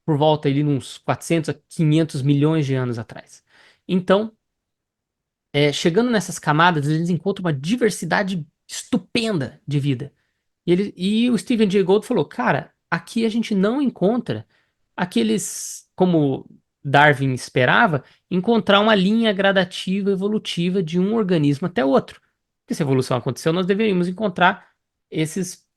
[SPEAKER 3] por volta ali uns 400 a 500 milhões de anos atrás. Então, chegando nessas camadas, eles encontram uma diversidade estupenda de vida. E o Stephen Jay Gould falou, cara, aqui a gente não encontra aqueles, como Darwin esperava, encontrar uma linha gradativa evolutiva de um organismo até outro. Porque se a evolução aconteceu, nós deveríamos encontrar esses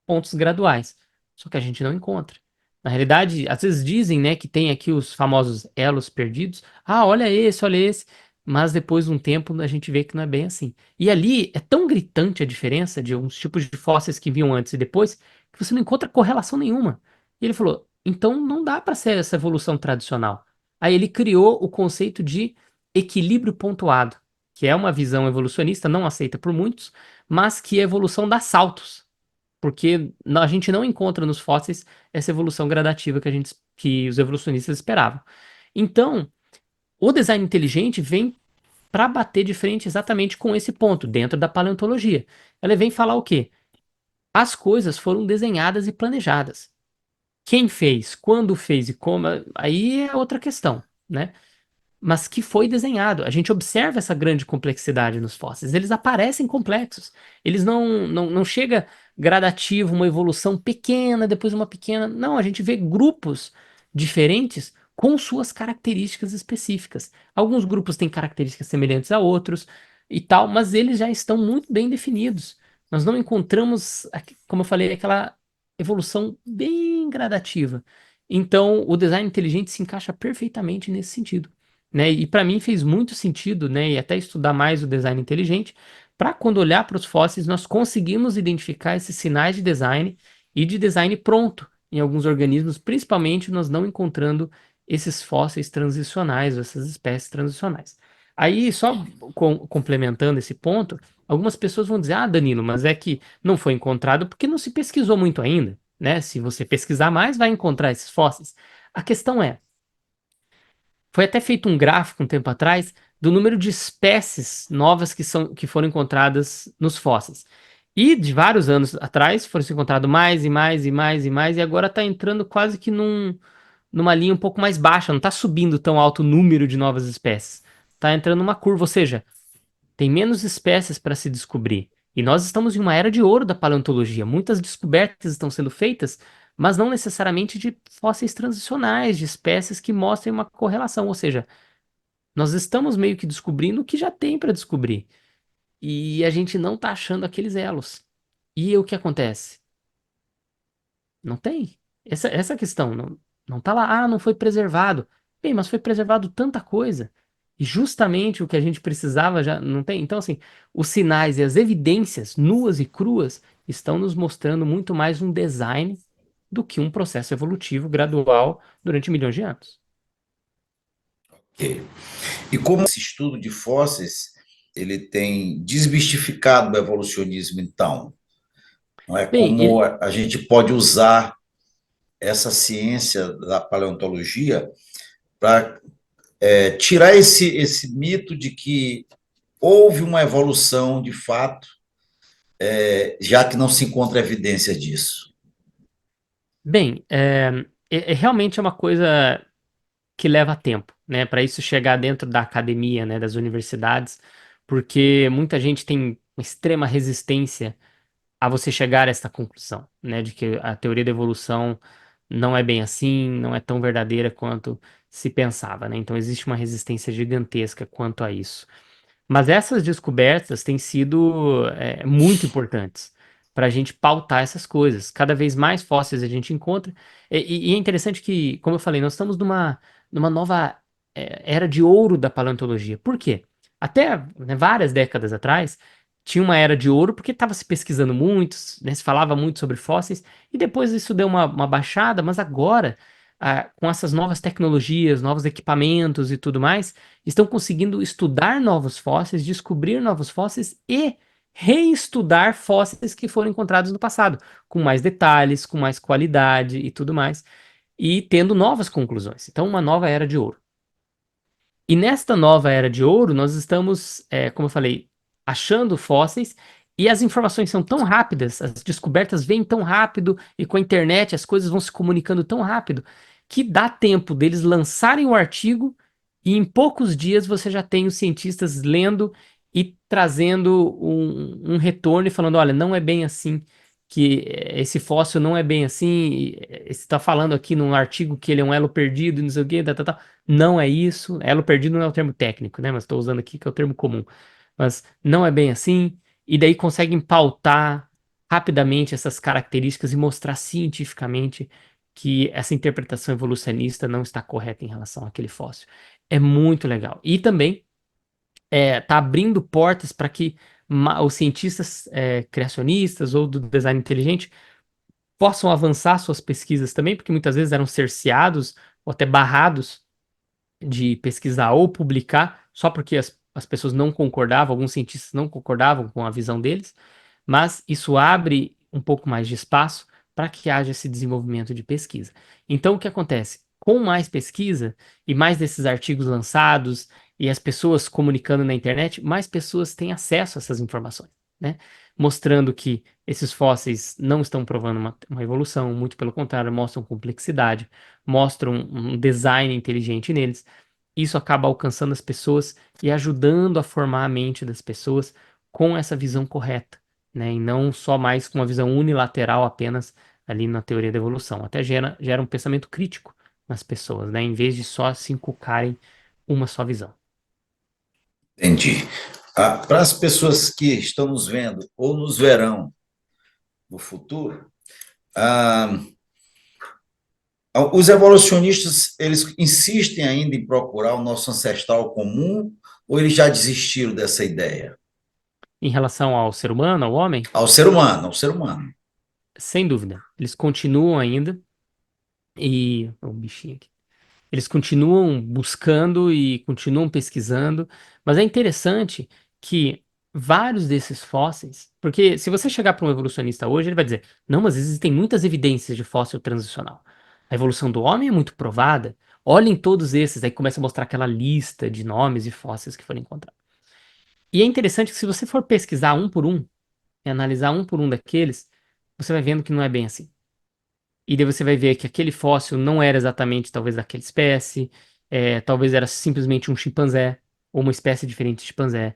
[SPEAKER 3] pontos graduais. Só que a gente não encontra. Na realidade, às vezes dizem, né, que tem aqui os famosos elos perdidos. Ah, olha esse. Mas depois de um tempo a gente vê que não é bem assim. E ali é tão gritante a diferença de uns tipos de fósseis que vinham antes e depois que você não encontra correlação nenhuma. E ele falou: então não dá para ser essa evolução tradicional. Aí ele criou o conceito de equilíbrio pontuado, que é uma visão evolucionista não aceita por muitos, mas que a evolução dá saltos. porque a gente não encontra nos fósseis essa evolução gradativa que os evolucionistas esperavam. Então, o design inteligente vem para bater de frente exatamente com esse ponto, dentro da paleontologia. Ela vem falar o quê? As coisas foram desenhadas e planejadas. Quem fez, quando fez e como, aí é outra questão, né? Mas que foi desenhado. A gente observa essa grande complexidade nos fósseis. Eles aparecem complexos. Eles não chega gradativo, uma evolução pequena, depois uma pequena. Não, a gente vê grupos diferentes com suas características específicas. Alguns grupos têm características semelhantes a outros e tal, mas eles já estão muito bem definidos. Nós não encontramos, como eu falei, aquela evolução bem gradativa. Então, o design inteligente se encaixa perfeitamente nesse sentido, né? E para mim fez muito sentido, né? E até estudar mais o design inteligente, para quando olhar para os fósseis, nós conseguimos identificar esses sinais de design e de design pronto em alguns organismos, principalmente nós não encontrando esses fósseis transicionais, essas espécies transicionais. Aí, só complementando esse ponto, algumas pessoas vão dizer: ah, Danilo, mas é que não foi encontrado porque não se pesquisou muito ainda, né? Se você pesquisar mais, vai encontrar esses fósseis. A questão é, foi até feito um gráfico um tempo atrás do número de espécies novas que foram encontradas nos fósseis. E de vários anos atrás foram se encontrado mais e mais e mais e mais, e agora está entrando quase que numa linha um pouco mais baixa, não está subindo tão alto o número de novas espécies. Está entrando numa curva, ou seja, tem menos espécies para se descobrir. E nós estamos em uma era de ouro da paleontologia. Muitas descobertas estão sendo feitas, mas não necessariamente de fósseis transicionais, de espécies que mostrem uma correlação. Ou seja, nós estamos meio que descobrindo o que já tem para descobrir. E a gente não está achando aqueles elos. E o que acontece? Não tem. Essa questão não tá lá. Ah, não foi preservado. Bem, mas foi preservado tanta coisa. E justamente o que a gente precisava já não tem. Então, assim, os sinais e as evidências nuas e cruas estão nos mostrando muito mais um design do que um processo evolutivo gradual durante milhões de anos.
[SPEAKER 2] Ok. E como esse estudo de fósseis, ele tem desmistificado o evolucionismo, então, não é
[SPEAKER 3] Bem,
[SPEAKER 2] como a gente pode usar essa ciência da paleontologia para tirar esse mito de que houve uma evolução de fato, já que não se encontra evidência disso.
[SPEAKER 3] bem, realmente é uma coisa que leva tempo, né, para isso chegar dentro da academia, né, das universidades, porque muita gente tem uma extrema resistência a você chegar a esta conclusão, né, de que a teoria da evolução não é bem assim, não é tão verdadeira quanto se pensava, né? Então existe uma resistência gigantesca quanto a isso. Mas essas descobertas têm sido muito importantes para a gente pautar essas coisas. Cada vez mais fósseis a gente encontra. E é interessante que, como eu falei, nós estamos numa nova era de ouro da paleontologia. Por quê? Até, né, várias décadas atrás, tinha uma era de ouro porque estava se pesquisando muito, né, se falava muito sobre fósseis, e depois isso deu uma baixada, mas agora, com essas novas tecnologias, novos equipamentos e tudo mais, estão conseguindo estudar novos fósseis, descobrir novos fósseis e reestudar fósseis que foram encontrados no passado, com mais detalhes, com mais qualidade e tudo mais, e tendo novas conclusões. Então, uma nova era de ouro. E nesta nova era de ouro, nós estamos, como eu falei, achando fósseis e as informações são tão rápidas, as descobertas vêm tão rápido e com a internet as coisas vão se comunicando tão rápido que dá tempo deles lançarem o artigo e em poucos dias você já tem os cientistas lendo e trazendo um retorno e falando: olha, não é bem assim, que esse fóssil não é bem assim, você está falando aqui num artigo que ele é um elo perdido e não sei o quê, tá. Não é isso. Elo perdido não é o termo técnico, né? Mas estou usando aqui que é o termo comum. Mas não é bem assim. E daí conseguem pautar rapidamente essas características e mostrar cientificamente que essa interpretação evolucionista não está correta em relação àquele fóssil. É muito legal. E também está abrindo portas para que os cientistas criacionistas ou do design inteligente possam avançar suas pesquisas também, porque muitas vezes eram cerceados ou até barrados de pesquisar ou publicar, só porque as pessoas não concordavam, alguns cientistas não concordavam com a visão deles, mas isso abre um pouco mais de espaço para que haja esse desenvolvimento de pesquisa. Então, o que acontece? Com mais pesquisa e mais desses artigos lançados e as pessoas comunicando na internet, mais pessoas têm acesso a essas informações, né? Mostrando que esses fósseis não estão provando uma evolução, muito pelo contrário, mostram complexidade, mostram um design inteligente neles. Isso acaba alcançando as pessoas e ajudando a formar a mente das pessoas com essa visão correta, né? E não só mais com uma visão unilateral apenas ali na teoria da evolução. Até gera um pensamento crítico nas pessoas, né? Em vez de só se inculcarem uma só visão.
[SPEAKER 2] Entendi. Para as pessoas que estão nos vendo ou nos verão no futuro, ah, os evolucionistas, eles insistem ainda em procurar o nosso ancestral comum ou eles já desistiram dessa ideia?
[SPEAKER 3] Em relação ao ser humano, ao homem,
[SPEAKER 2] Ao ser humano, ao ser humano.
[SPEAKER 3] sem dúvida, eles continuam ainda e o bichinho aqui. Eles continuam buscando e continuam pesquisando, mas é interessante que vários desses fósseis, porque se você chegar para um evolucionista hoje, ele vai dizer: não, mas existem muitas evidências de fóssil transicional. A evolução do homem é muito provada. Olhem todos esses, aí começa a mostrar aquela lista de nomes e fósseis que foram encontrados. E é interessante que se você for pesquisar um por um, e analisar um por um daqueles, você vai vendo que não é bem assim. E daí você vai ver que aquele fóssil não era exatamente talvez daquela espécie, talvez era simplesmente um chimpanzé, ou uma espécie diferente de chimpanzé.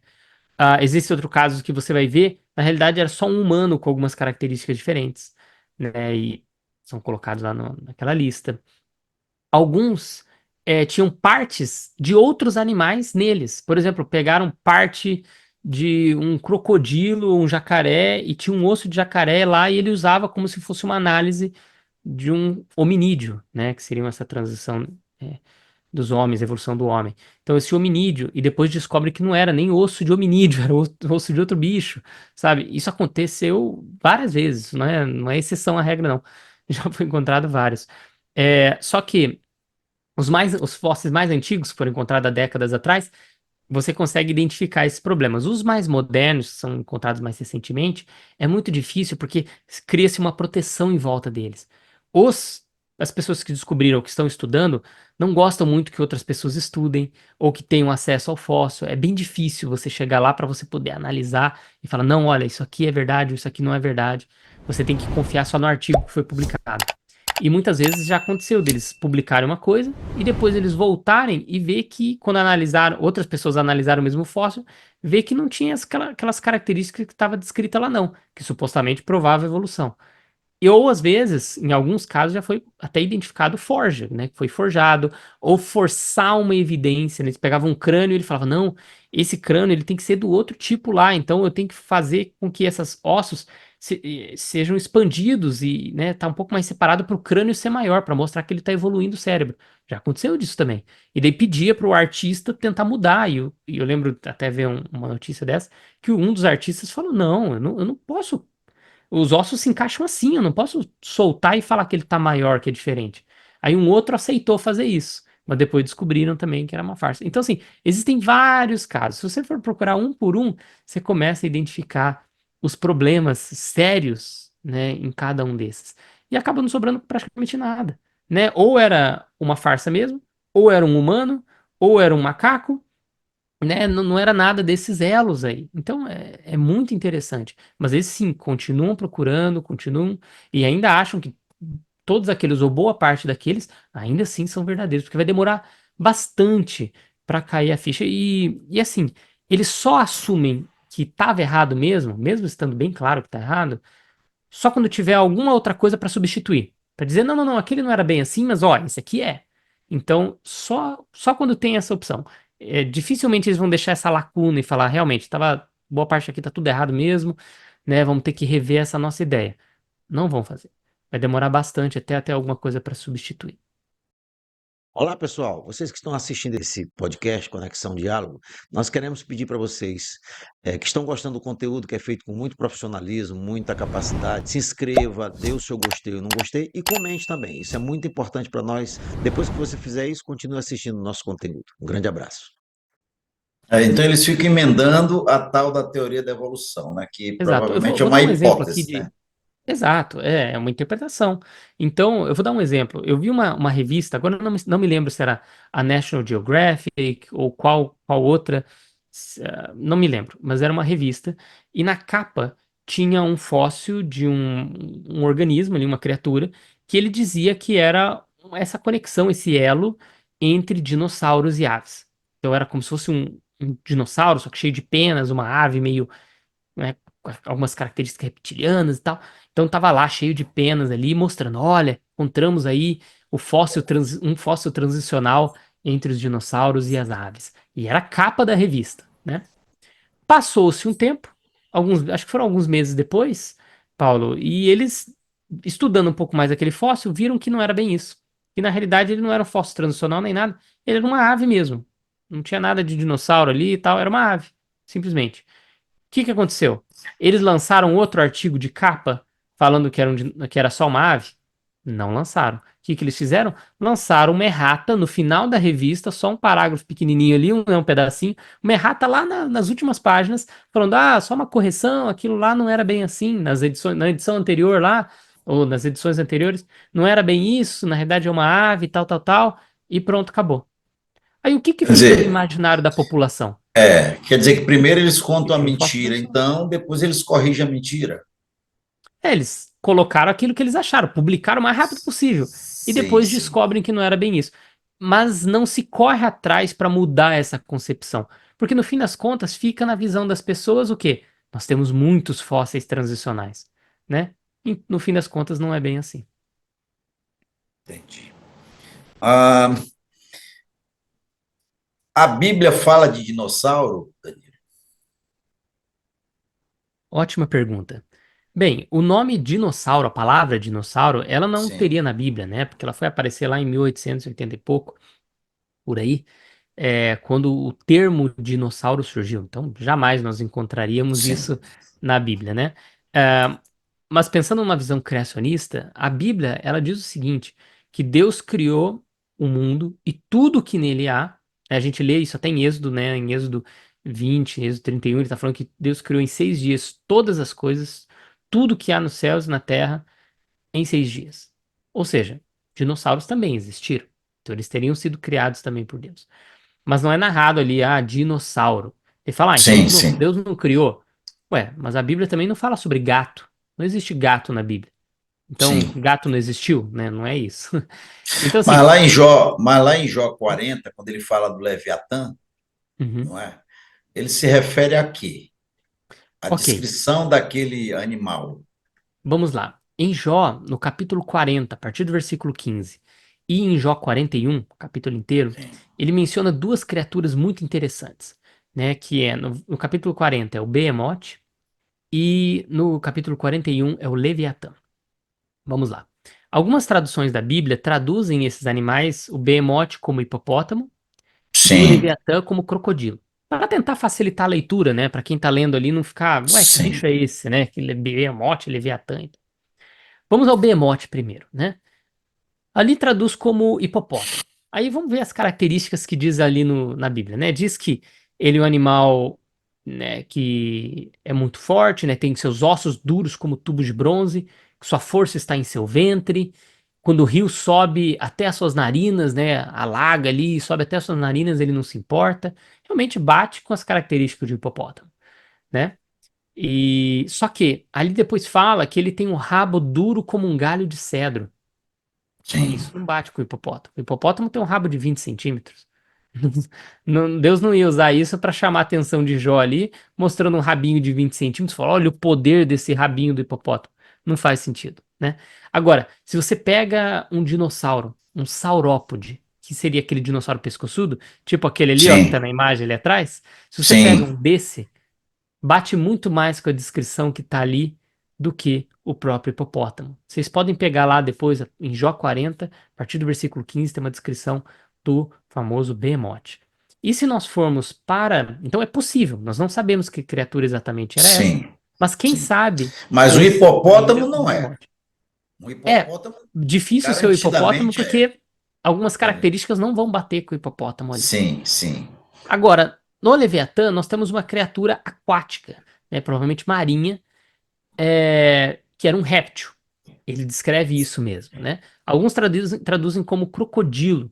[SPEAKER 3] Existe outro caso que você vai ver, na realidade era só um humano com algumas características diferentes, né? E são colocados lá naquela lista. Alguns tinham partes de outros animais neles. Por exemplo, pegaram parte de um crocodilo, um jacaré, e tinha um osso de jacaré lá, e ele usava como se fosse uma análise de um hominídeo, né? Que seria essa transição dos homens, evolução do homem. Então, esse hominídeo, e depois descobre que não era nem osso de hominídeo, era osso de outro bicho, sabe? Isso aconteceu várias vezes, não é exceção à regra, não. Já foi encontrado vários. Só que os fósseis mais antigos, que foram encontrados há décadas atrás, você consegue identificar esses problemas. Os mais modernos, que são encontrados mais recentemente, é muito difícil porque cria-se uma proteção em volta deles. Os, as pessoas que descobriram, que estão estudando, não gostam muito que outras pessoas estudem ou que tenham acesso ao fóssil. É bem difícil você chegar lá para você poder analisar e falar: não, olha, isso aqui é verdade, isso aqui não é verdade. Você tem que confiar só no artigo que foi publicado. E muitas vezes já aconteceu deles publicarem uma coisa e depois eles voltarem e ver que, quando analisaram, outras pessoas analisaram o mesmo fóssil, ver que não tinha aquelas características que estava descrita lá, não, que supostamente provava evolução. E ou às vezes, em alguns casos, já foi até identificado forja, né? Que foi forjado, ou forçar uma evidência, né? Eles pegavam um crânio e ele falava: não, esse crânio ele tem que ser do outro tipo lá, então eu tenho que fazer com que esses ossos sejam expandidos e, né, tá um pouco mais separado para o crânio ser maior, para mostrar que ele está evoluindo o cérebro. Já aconteceu disso também. E daí pedia para o artista tentar mudar. E eu lembro até ver uma notícia dessa, que um dos artistas falou: não, eu não posso, os ossos se encaixam assim, eu não posso soltar e falar que ele tá maior, que é diferente. Aí um outro aceitou fazer isso, mas depois descobriram também que era uma farsa. Então, assim, existem vários casos. Se você for procurar um por um, você começa a identificar os problemas sérios, né, em cada um desses. E acaba não sobrando praticamente nada, né? Ou era uma farsa mesmo, ou era um humano, ou era um macaco, né? Não era nada desses elos aí. Então é muito interessante. Mas eles sim continuam procurando, continuam e ainda acham que todos aqueles, ou boa parte daqueles, ainda assim são verdadeiros, porque vai demorar bastante para cair a ficha. E assim, eles só assumem que estava errado mesmo, mesmo estando bem claro que está errado, só quando tiver alguma outra coisa para substituir. Para dizer: não, não, não, aquele não era bem assim, mas ó, esse aqui é. Então, só quando tem essa opção. Dificilmente eles vão deixar essa lacuna e falar: realmente, boa parte aqui tá tudo errado mesmo, né? Vamos ter que rever essa nossa ideia. Não vão fazer. Vai demorar bastante até ter alguma coisa para substituir.
[SPEAKER 4] Olá, pessoal. Vocês que estão assistindo esse podcast Conexão Diálogo, nós queremos pedir para vocês que estão gostando do conteúdo que é feito com muito profissionalismo, muita capacidade, se inscreva, dê o seu gostei ou não gostei e comente também. Isso é muito importante para nós. Depois que você fizer isso, continue assistindo o nosso conteúdo. Um grande abraço.
[SPEAKER 2] Então, eles ficam emendando a tal da teoria da evolução, né? Que
[SPEAKER 3] Exato. Eu
[SPEAKER 2] provavelmente é
[SPEAKER 3] vou
[SPEAKER 2] uma
[SPEAKER 3] dar um exemplo aqui
[SPEAKER 2] hipótese, né?
[SPEAKER 3] Exato, é uma interpretação. Então, eu vou dar um exemplo. Eu vi uma revista, agora eu não me lembro se era a National Geographic ou qual outra, não me lembro, mas era uma revista, e na capa tinha um fóssil de um organismo ali, uma criatura, que ele dizia que era essa conexão, esse elo entre dinossauros e aves. Então era como se fosse um dinossauro, só que cheio de penas, uma ave meio, né, com algumas características reptilianas e tal. Então tava lá cheio de penas ali, mostrando, olha, encontramos aí um fóssil transicional entre os dinossauros e as aves. E era a capa da revista, né? Passou-se um tempo, acho que foram alguns meses depois, Paulo, e eles, estudando um pouco mais aquele fóssil, viram que não era bem isso. Que na realidade ele não era um fóssil transicional nem nada, ele era uma ave mesmo. Não tinha nada de dinossauro ali e tal, era uma ave, simplesmente que aconteceu? Eles lançaram outro artigo de capa falando que era só uma ave? Não lançaram. O que eles fizeram? Lançaram uma errata no final da revista, só um parágrafo pequenininho ali, um pedacinho, uma errata lá nas últimas páginas, falando, só uma correção, aquilo lá não era bem assim, na edição anterior lá, ou nas edições anteriores, não era bem isso, na realidade é uma ave, tal, tal, tal, e pronto, acabou. Aí o que
[SPEAKER 2] Quer
[SPEAKER 3] fica no
[SPEAKER 2] dizer,
[SPEAKER 3] imaginário da população?
[SPEAKER 2] quer dizer que primeiro eles contam a
[SPEAKER 3] Tinha um fóssil
[SPEAKER 2] mentira,
[SPEAKER 3] transicional.
[SPEAKER 2] então depois eles corrigem a mentira.
[SPEAKER 3] Eles colocaram aquilo que eles acharam, publicaram o mais rápido possível e
[SPEAKER 2] Sim,
[SPEAKER 3] depois
[SPEAKER 2] sim,
[SPEAKER 3] descobrem que não era bem isso. Mas não se corre atrás para mudar essa concepção, porque no fim das contas fica na visão das pessoas o quê? Nós temos muitos fósseis transicionais, né? E no fim das contas não é bem assim.
[SPEAKER 2] entendi. Ah, a Bíblia fala de dinossauro?
[SPEAKER 3] Ótima pergunta. Bem, o nome dinossauro, a palavra dinossauro, ela não
[SPEAKER 2] Sim,
[SPEAKER 3] teria na Bíblia, né? Porque ela foi aparecer lá em 1880 e pouco, por aí. Quando o termo dinossauro surgiu. Então, jamais nós encontraríamos
[SPEAKER 2] sim,
[SPEAKER 3] isso na Bíblia, né? É, mas pensando numa visão criacionista, a Bíblia, ela diz o seguinte, que Deus criou o mundo e tudo que nele há, a gente lê isso até em Êxodo, né? Em Êxodo 20, Êxodo 31, ele está falando que Deus criou em 6 dias todas as coisas, tudo que há nos céus e na terra, em 6 dias. Ou seja, dinossauros também existiram. Então, eles teriam sido criados também por Deus. Mas não é narrado ali, dinossauro. Ele fala, então
[SPEAKER 2] sim, sim,
[SPEAKER 3] Deus não criou. Ué, mas a Bíblia também não fala sobre gato. Não existe gato na Bíblia. Então,
[SPEAKER 2] sim.
[SPEAKER 3] gato não existiu, né? Não é isso. Então,
[SPEAKER 2] Mas
[SPEAKER 3] assim,
[SPEAKER 2] lá em Jó 40, quando ele fala do Leviatã,
[SPEAKER 3] uhum,
[SPEAKER 2] não é? Ele se refere a quê? A
[SPEAKER 3] ok,
[SPEAKER 2] descrição daquele animal.
[SPEAKER 3] vamos lá. Em Jó, no capítulo 40, a partir do versículo 15, e em Jó 41, o capítulo inteiro,
[SPEAKER 2] Sim,
[SPEAKER 3] ele menciona duas criaturas muito interessantes, né? Que no capítulo 40 é o Behemoth, e no capítulo 41 é o Leviatã. Vamos lá. Algumas traduções da Bíblia traduzem esses animais, o behemoth como hipopótamo e o
[SPEAKER 2] sim,
[SPEAKER 3] leviatã como crocodilo. Para tentar facilitar a leitura, né? Para quem tá lendo ali não ficar, ué, que bicho
[SPEAKER 2] sim,
[SPEAKER 3] é esse, né? Que behemoth, leviatã. Vamos ao behemoth primeiro, né? Ali traduz como hipopótamo. Aí vamos ver as características que diz ali na Bíblia, né? Diz que ele é um animal, né, que é muito forte, né? Tem seus ossos duros como tubos de bronze, que sua força está em seu ventre. Quando o rio sobe até as suas narinas, né? Alaga ali, sobe até as suas narinas, ele não se importa. Realmente bate com as características de hipopótamo, né? E só que ali depois fala que ele tem um rabo duro como um galho de cedro.
[SPEAKER 2] sim,
[SPEAKER 3] Isso não bate com o hipopótamo. O hipopótamo tem um rabo de 20 centímetros. Deus não ia usar isso para chamar a atenção de Jó ali, mostrando um rabinho de 20 centímetros, falar, olha o poder desse rabinho do hipopótamo. Não faz sentido, né? Agora, se você pega um dinossauro, um saurópode, que seria aquele dinossauro pescoçudo, tipo aquele ali, ó, que tá
[SPEAKER 2] sim,
[SPEAKER 3] na imagem ali atrás, se você pega um
[SPEAKER 2] sim,
[SPEAKER 3] desse, bate muito mais com a descrição que está ali do que o próprio hipopótamo. Vocês podem pegar lá depois, em Jó 40, a partir do versículo 15, tem uma descrição do famoso Behemoth. E se nós formos para. Então é possível, nós não sabemos que criatura exatamente era essa,
[SPEAKER 2] sim,
[SPEAKER 3] mas quem
[SPEAKER 2] sim.
[SPEAKER 3] sabe
[SPEAKER 2] Mas o
[SPEAKER 3] fosse
[SPEAKER 2] hipopótamo
[SPEAKER 3] ainda o
[SPEAKER 2] não é.
[SPEAKER 3] Behemoth.
[SPEAKER 2] O
[SPEAKER 3] É
[SPEAKER 2] hipopótamo
[SPEAKER 3] difícil ser o hipopótamo
[SPEAKER 2] garantidamente é.
[SPEAKER 3] porque algumas
[SPEAKER 2] É.
[SPEAKER 3] características não vão bater com o hipopótamo ali.
[SPEAKER 2] Sim, sim,
[SPEAKER 3] Agora, no Leviatã, nós temos uma criatura aquática, né, provavelmente marinha, que era um réptil. Ele descreve isso mesmo, né? Alguns traduzem como crocodilo.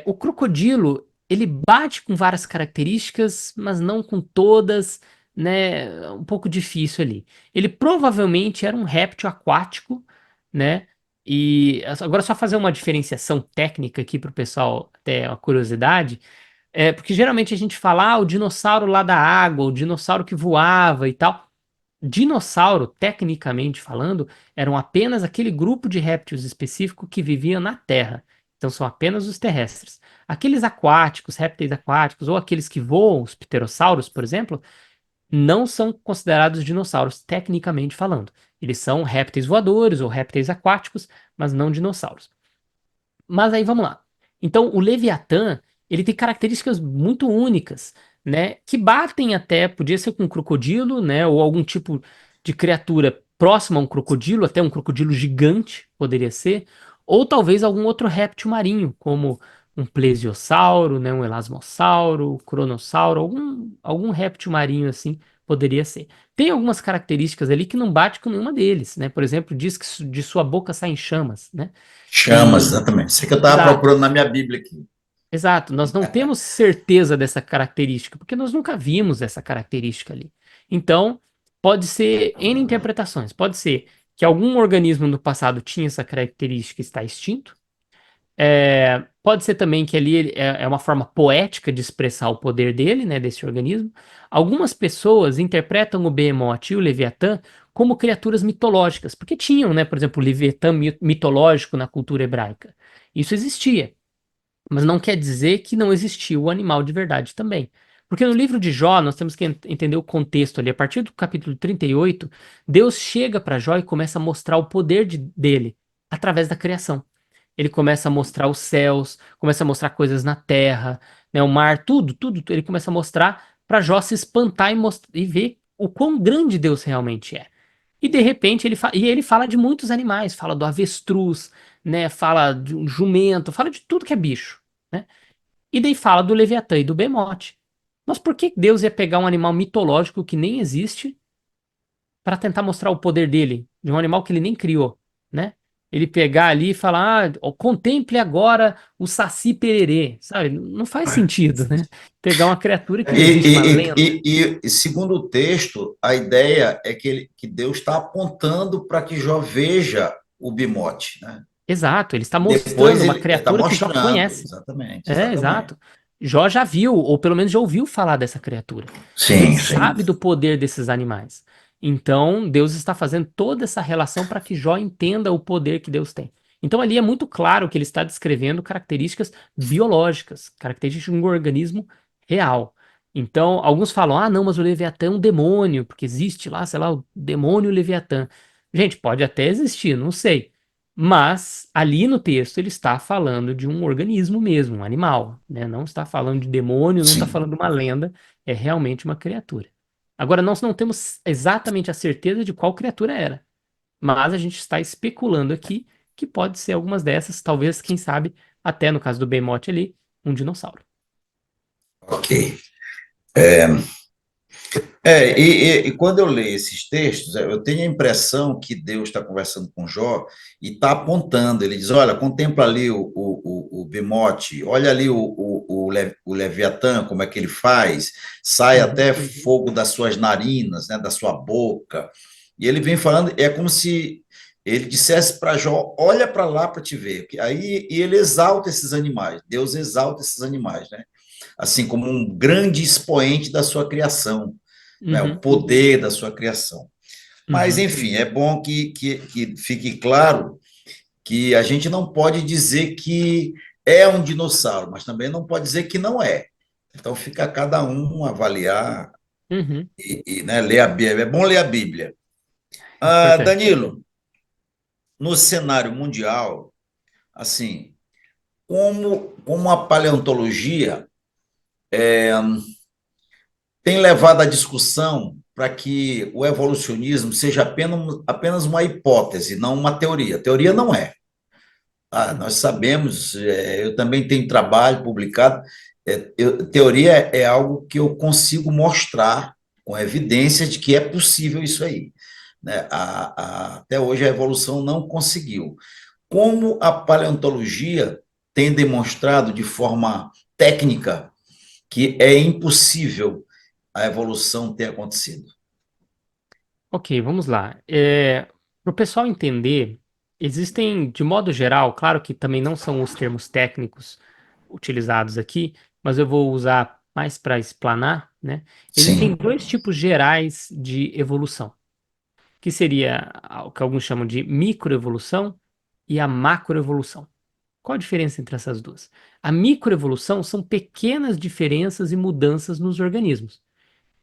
[SPEAKER 3] O crocodilo, ele bate com várias características, mas não com todas, né? Um pouco difícil ali. Ele provavelmente era um réptil aquático, né? E agora só fazer uma diferenciação técnica aqui para o pessoal, até uma curiosidade, porque geralmente a gente fala, o dinossauro lá da água, o dinossauro que voava e tal. Dinossauro, tecnicamente falando, eram apenas aquele grupo de répteis específico que vivia na Terra. Então são apenas os terrestres. Aqueles aquáticos, répteis aquáticos, ou aqueles que voam, os pterossauros, por exemplo, não são considerados dinossauros, tecnicamente falando. Eles são répteis voadores ou répteis aquáticos, mas não dinossauros. Mas aí vamos lá. Então, o Leviatã, ele tem características muito únicas, né? Que batem até, podia ser com um crocodilo, né? Ou algum tipo de criatura próxima a um crocodilo, até um crocodilo gigante, poderia ser. Ou talvez algum outro réptil marinho, como um plesiosauro, né? Um elasmossauro, cronossauro, algum réptil marinho assim, poderia ser. Tem algumas características ali que não bate com nenhuma deles, né? Por exemplo, diz que de sua boca saem chamas, né?
[SPEAKER 2] Chamas,
[SPEAKER 3] E
[SPEAKER 2] exatamente. Isso que eu estava
[SPEAKER 3] Exato,
[SPEAKER 2] procurando na minha Bíblia aqui.
[SPEAKER 3] exato. Nós não temos certeza dessa característica, porque nós nunca vimos essa característica ali. Então, pode ser N interpretações. Pode ser que algum organismo no passado tinha essa característica e está extinto. Pode ser também que ali é uma forma poética de expressar o poder dele, né, desse organismo. Algumas pessoas interpretam o Behemoth e o Leviatã como criaturas mitológicas, porque tinham, né, por exemplo, o Leviatã mitológico na cultura hebraica. Isso existia. Mas não quer dizer que não existiu o animal de verdade também. Porque no livro de Jó, nós temos que entender o contexto ali. A partir do capítulo 38, Deus chega para Jó e começa a mostrar o poder dele através da criação. Ele começa a mostrar os céus, começa a mostrar coisas na terra, né, o mar, tudo, tudo. Ele começa a mostrar para Jó se espantar e ver o quão grande Deus realmente é. E de repente ele fala de muitos animais, fala do avestruz, né, fala de um jumento, fala de tudo que é bicho, né? E daí fala do Leviatã e do Bemote. Mas por que Deus ia pegar um animal mitológico que nem existe para tentar mostrar o poder dele, de um animal que ele nem criou, né? Ele pegar ali e falar, contemple agora o Saci Pererê, sabe? Não faz sentido, né? Pegar uma criatura que não existe, uma lenda.
[SPEAKER 2] Segundo o texto, a ideia é que Deus está apontando para que Jó veja o bimote, né?
[SPEAKER 3] Exato, ele está
[SPEAKER 2] Depois
[SPEAKER 3] mostrando uma
[SPEAKER 2] ele está
[SPEAKER 3] criatura que Jó
[SPEAKER 2] mostrando,
[SPEAKER 3] conhece.
[SPEAKER 2] exatamente, exatamente.
[SPEAKER 3] Exato. Jó já viu, ou pelo menos já ouviu falar dessa criatura. Ele
[SPEAKER 2] Sim, sim.
[SPEAKER 3] sabe do poder desses animais. Então, Deus está fazendo toda essa relação para que Jó entenda o poder que Deus tem. Então, ali é muito claro que ele está descrevendo características biológicas, características de um organismo real. Então, alguns falam, não, mas o Leviatã é um demônio, porque existe lá, sei lá, o demônio Leviatã. Gente, pode até existir, não sei. Mas ali no texto ele está falando de um organismo mesmo, um animal, né? Não está falando de demônio, não está
[SPEAKER 2] Sim.
[SPEAKER 3] falando de uma lenda, é realmente uma criatura. Agora, nós não temos exatamente a certeza de qual criatura era, mas a gente está especulando aqui que pode ser algumas dessas, talvez, quem sabe, até no caso do Behemoth ali, um dinossauro.
[SPEAKER 2] Ok. E quando eu leio esses textos, eu tenho a impressão que Deus está conversando com Jó e está apontando. Ele diz: olha, contempla ali o Bemote, olha ali o Leviatã, como é que ele faz, sai até fogo das suas narinas, né, da sua boca. E ele vem falando, é como se ele dissesse para Jó: olha para lá para te ver. Aí e ele exalta esses animais, Deus exalta esses animais, né? Assim como um grande expoente da sua criação, né, o poder da sua criação. Mas, enfim, é bom que fique claro que a gente não pode dizer que é um dinossauro, mas também não pode dizer que não é. Então, fica cada um avaliar né, ler a Bíblia. É bom ler a Bíblia. Danilo, no cenário mundial, assim, como a paleontologia tem levado a discussão para que o evolucionismo seja apenas uma hipótese, não uma teoria. Teoria não é. Nós sabemos, eu também tenho trabalho publicado, teoria é algo que eu consigo mostrar com evidência de que é possível isso aí. né? Até hoje a evolução não conseguiu. Como a paleontologia tem demonstrado de forma técnica que é impossível a evolução ter acontecido.
[SPEAKER 3] Ok, vamos lá. Para o pessoal entender, existem, de modo geral, claro que também não são os termos técnicos utilizados aqui, mas eu vou usar mais para explanar, né? Existem
[SPEAKER 2] Sim,
[SPEAKER 3] dois tipos gerais de evolução, que seria o que alguns chamam de microevolução e a macroevolução. Qual a diferença entre essas duas? A microevolução são pequenas diferenças e mudanças nos organismos.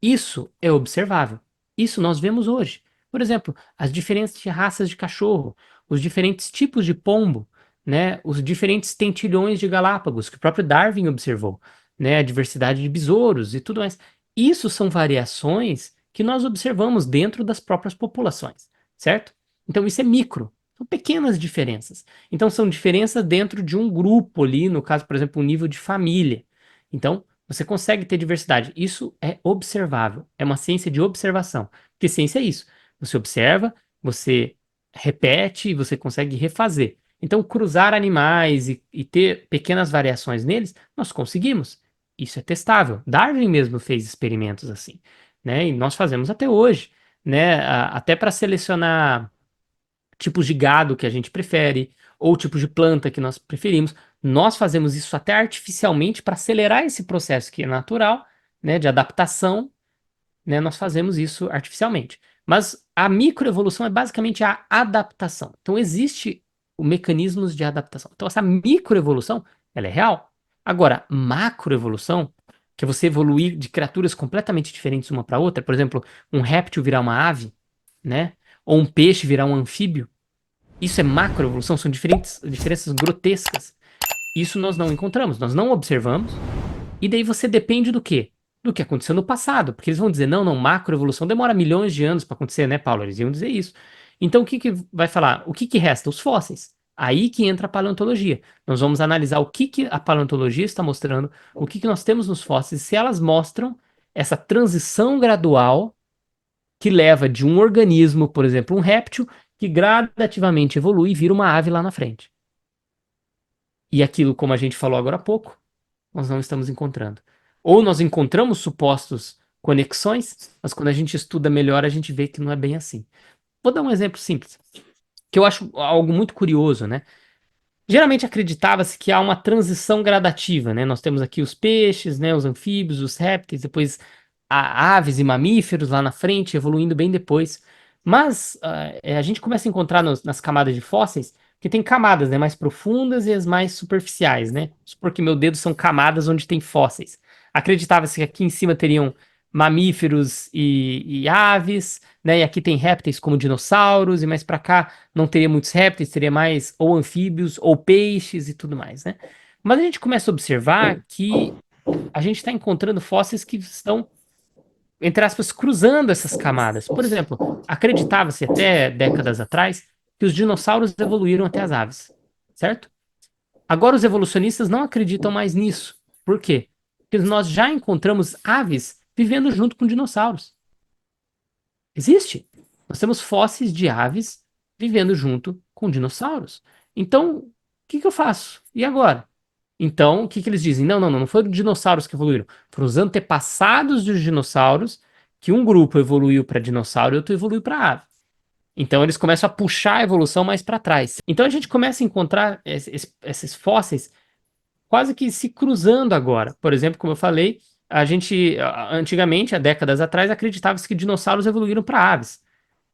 [SPEAKER 3] Isso é observável. Isso nós vemos hoje. Por exemplo, as diferentes raças de cachorro, os diferentes tipos de pombo, né, os diferentes tentilhões de Galápagos, que o próprio Darwin observou, né, a diversidade de besouros e tudo mais. Isso são variações que nós observamos dentro das próprias populações, certo? Então isso é micro, são pequenas diferenças. Então são diferenças dentro de um grupo ali, no caso, por exemplo, um nível de família. Então, você consegue ter diversidade. Isso é observável. É uma ciência de observação. Porque ciência é isso. Você observa, você repete e você consegue refazer. Então, cruzar animais e ter pequenas variações neles, nós conseguimos. Isso é testável. Darwin mesmo fez experimentos assim, né? E nós fazemos até hoje, né? Até para selecionar tipos de gado que a gente prefere, ou tipos de planta que nós preferimos. Nós fazemos isso até artificialmente para acelerar esse processo que é natural, né, de adaptação, né, nós fazemos isso artificialmente. Mas a microevolução é basicamente a adaptação. Então existe o mecanismos de adaptação. Então essa microevolução, ela é real. Agora, macroevolução, que é você evoluir de criaturas completamente diferentes uma para outra, por exemplo, um réptil virar uma ave, né? Ou um peixe virar um anfíbio, isso é macroevolução, são diferenças grotescas. Isso nós não encontramos, nós não observamos. E daí você depende do quê? Do que aconteceu no passado. Porque eles vão dizer, não, macroevolução demora milhões de anos para acontecer, né, Paulo? Eles iam dizer isso. Então o que que vai falar? O que que resta? Os fósseis. Aí que entra a paleontologia. Nós vamos analisar o que que a paleontologia está mostrando, o que que nós temos nos fósseis, se elas mostram essa transição gradual que leva de um organismo, por exemplo, um réptil, que gradativamente evolui e vira uma ave lá na frente. E aquilo, como a gente falou agora há pouco, nós não estamos encontrando. Ou nós encontramos supostos conexões, mas quando a gente estuda melhor, a gente vê que não é bem assim. Vou dar um exemplo simples, que eu acho algo muito curioso, né? Geralmente acreditava-se que há uma transição gradativa, né? Nós temos aqui os peixes, né? Os anfíbios, os répteis, depois aves e mamíferos lá na frente, evoluindo bem depois. Mas a gente começa a encontrar nas camadas de fósseis que tem camadas, né? Mais profundas e as mais superficiais, né? Supor que meu dedo são camadas onde tem fósseis. Acreditava-se que aqui em cima teriam mamíferos e aves, né? E aqui tem répteis como dinossauros, e mais para cá não teria muitos répteis, teria mais ou anfíbios ou peixes e tudo mais, né? Mas a gente começa a observar que a gente está encontrando fósseis que estão, entre aspas, cruzando essas camadas. Por exemplo, acreditava-se até décadas atrás que os dinossauros evoluíram até as aves, certo? Agora os evolucionistas não acreditam mais nisso. Por quê? Porque nós já encontramos aves vivendo junto com dinossauros. Existe. Nós temos fósseis de aves vivendo junto com dinossauros. Então, o que que eu faço? E agora? Então, o que que eles dizem? Não, não, não, não foram dinossauros que evoluíram. Foram os antepassados dos dinossauros que um grupo evoluiu para dinossauro e outro evoluiu para ave. Então, eles começam a puxar a evolução mais para trás. Então, a gente começa a encontrar esses fósseis quase que se cruzando agora. Por exemplo, como eu falei, a gente antigamente, há décadas atrás, acreditava-se que dinossauros evoluíram para aves,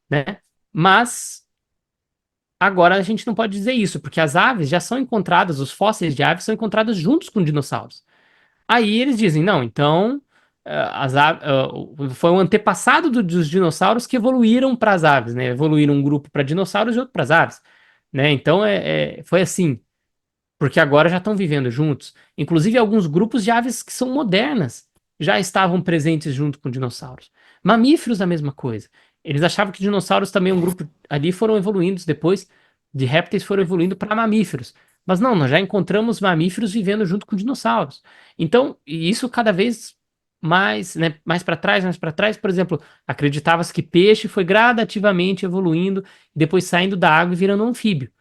[SPEAKER 3] né? Mas agora a gente não pode dizer isso, porque as aves já são encontradas, os fósseis de aves são encontrados juntos com dinossauros. Aí eles dizem, não, então foi um antepassado dos dinossauros que evoluíram para as aves, né? Evoluíram um grupo para dinossauros e outro para as aves, né? Então foi assim. Porque agora já estão vivendo juntos. Inclusive, alguns grupos de aves que são modernas já estavam presentes junto com dinossauros. Mamíferos, a mesma coisa. Eles achavam que dinossauros também, um grupo ali, foram evoluindo depois, de répteis foram evoluindo para mamíferos. Mas não, nós já encontramos mamíferos vivendo junto com dinossauros. Então, e isso cada vez mais para trás, por exemplo, acreditava-se que peixe foi gradativamente evoluindo, depois saindo da água e virando um anfíbio.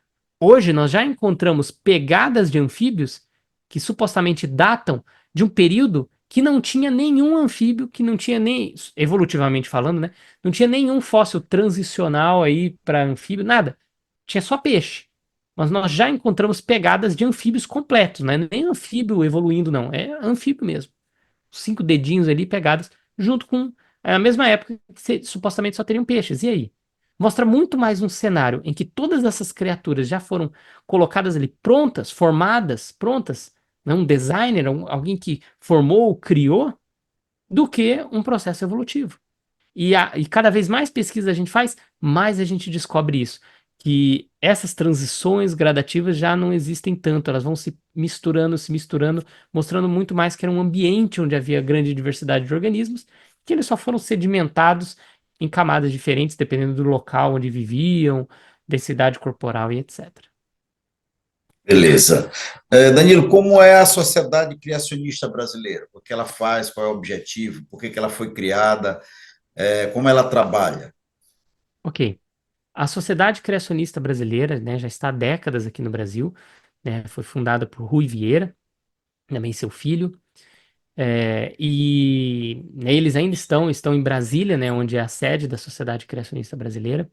[SPEAKER 3] Hoje nós já encontramos pegadas de anfíbios que supostamente datam de um período que não tinha nenhum anfíbio, que não tinha nem, evolutivamente falando, né? Não tinha nenhum fóssil transicional aí para anfíbio, nada. Tinha só peixe. Mas nós já encontramos pegadas de anfíbios completos, não é nem anfíbio evoluindo, não. É anfíbio mesmo. 5 dedinhos ali pegados, junto com a mesma época que supostamente só teriam peixes. E aí? Mostra muito mais um cenário em que todas essas criaturas já foram colocadas ali prontas, formadas, prontas, né? Um designer, alguém que formou, criou, do que um processo evolutivo. E cada vez mais pesquisa a gente faz, mais a gente descobre isso. Que essas transições gradativas já não existem tanto, elas vão se misturando, mostrando muito mais que era um ambiente onde havia grande diversidade de organismos, que eles só foram sedimentados em camadas diferentes, dependendo do local onde viviam, densidade corporal e etc.
[SPEAKER 2] Beleza. Danilo, como é a Sociedade Criacionista Brasileira? O que ela faz, qual é o objetivo, por que que ela foi criada, como ela trabalha?
[SPEAKER 3] Ok. A Sociedade Criacionista Brasileira, né, já está há décadas aqui no Brasil, né, foi fundada por Rui Vieira, também seu filho. E né, eles ainda estão em Brasília, né, onde é a sede da Sociedade Criacionista Brasileira,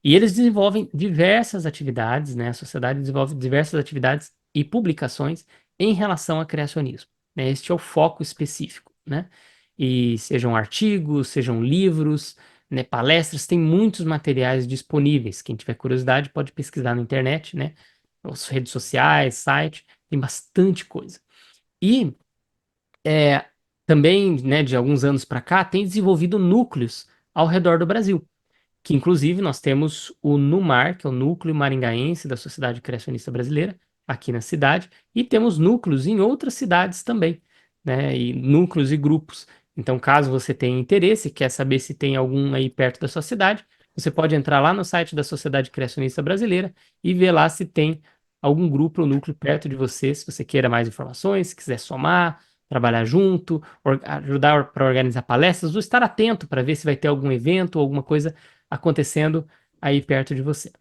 [SPEAKER 3] e eles desenvolvem diversas atividades, né, a sociedade desenvolve diversas atividades e publicações em relação a criacionismo, né, este é o foco específico, né, e sejam artigos, sejam livros, né, palestras, tem muitos materiais disponíveis, quem tiver curiosidade pode pesquisar na internet, né, as redes sociais, site, tem bastante coisa. E é, também, né, de alguns anos para cá, tem desenvolvido núcleos ao redor do Brasil, que inclusive nós temos o NUMAR, que é o Núcleo Maringaense da Sociedade Criacionista Brasileira, aqui na cidade, e temos núcleos em outras cidades também, né, e núcleos e grupos. Então, caso você tenha interesse, quer saber se tem algum aí perto da sua cidade, você pode entrar lá no site da Sociedade Criacionista Brasileira e ver lá se tem algum grupo ou núcleo perto de você, se você queira mais informações, se quiser somar, trabalhar junto, ajudar para organizar palestras, ou estar atento para ver se vai ter algum evento ou alguma coisa acontecendo aí perto de você.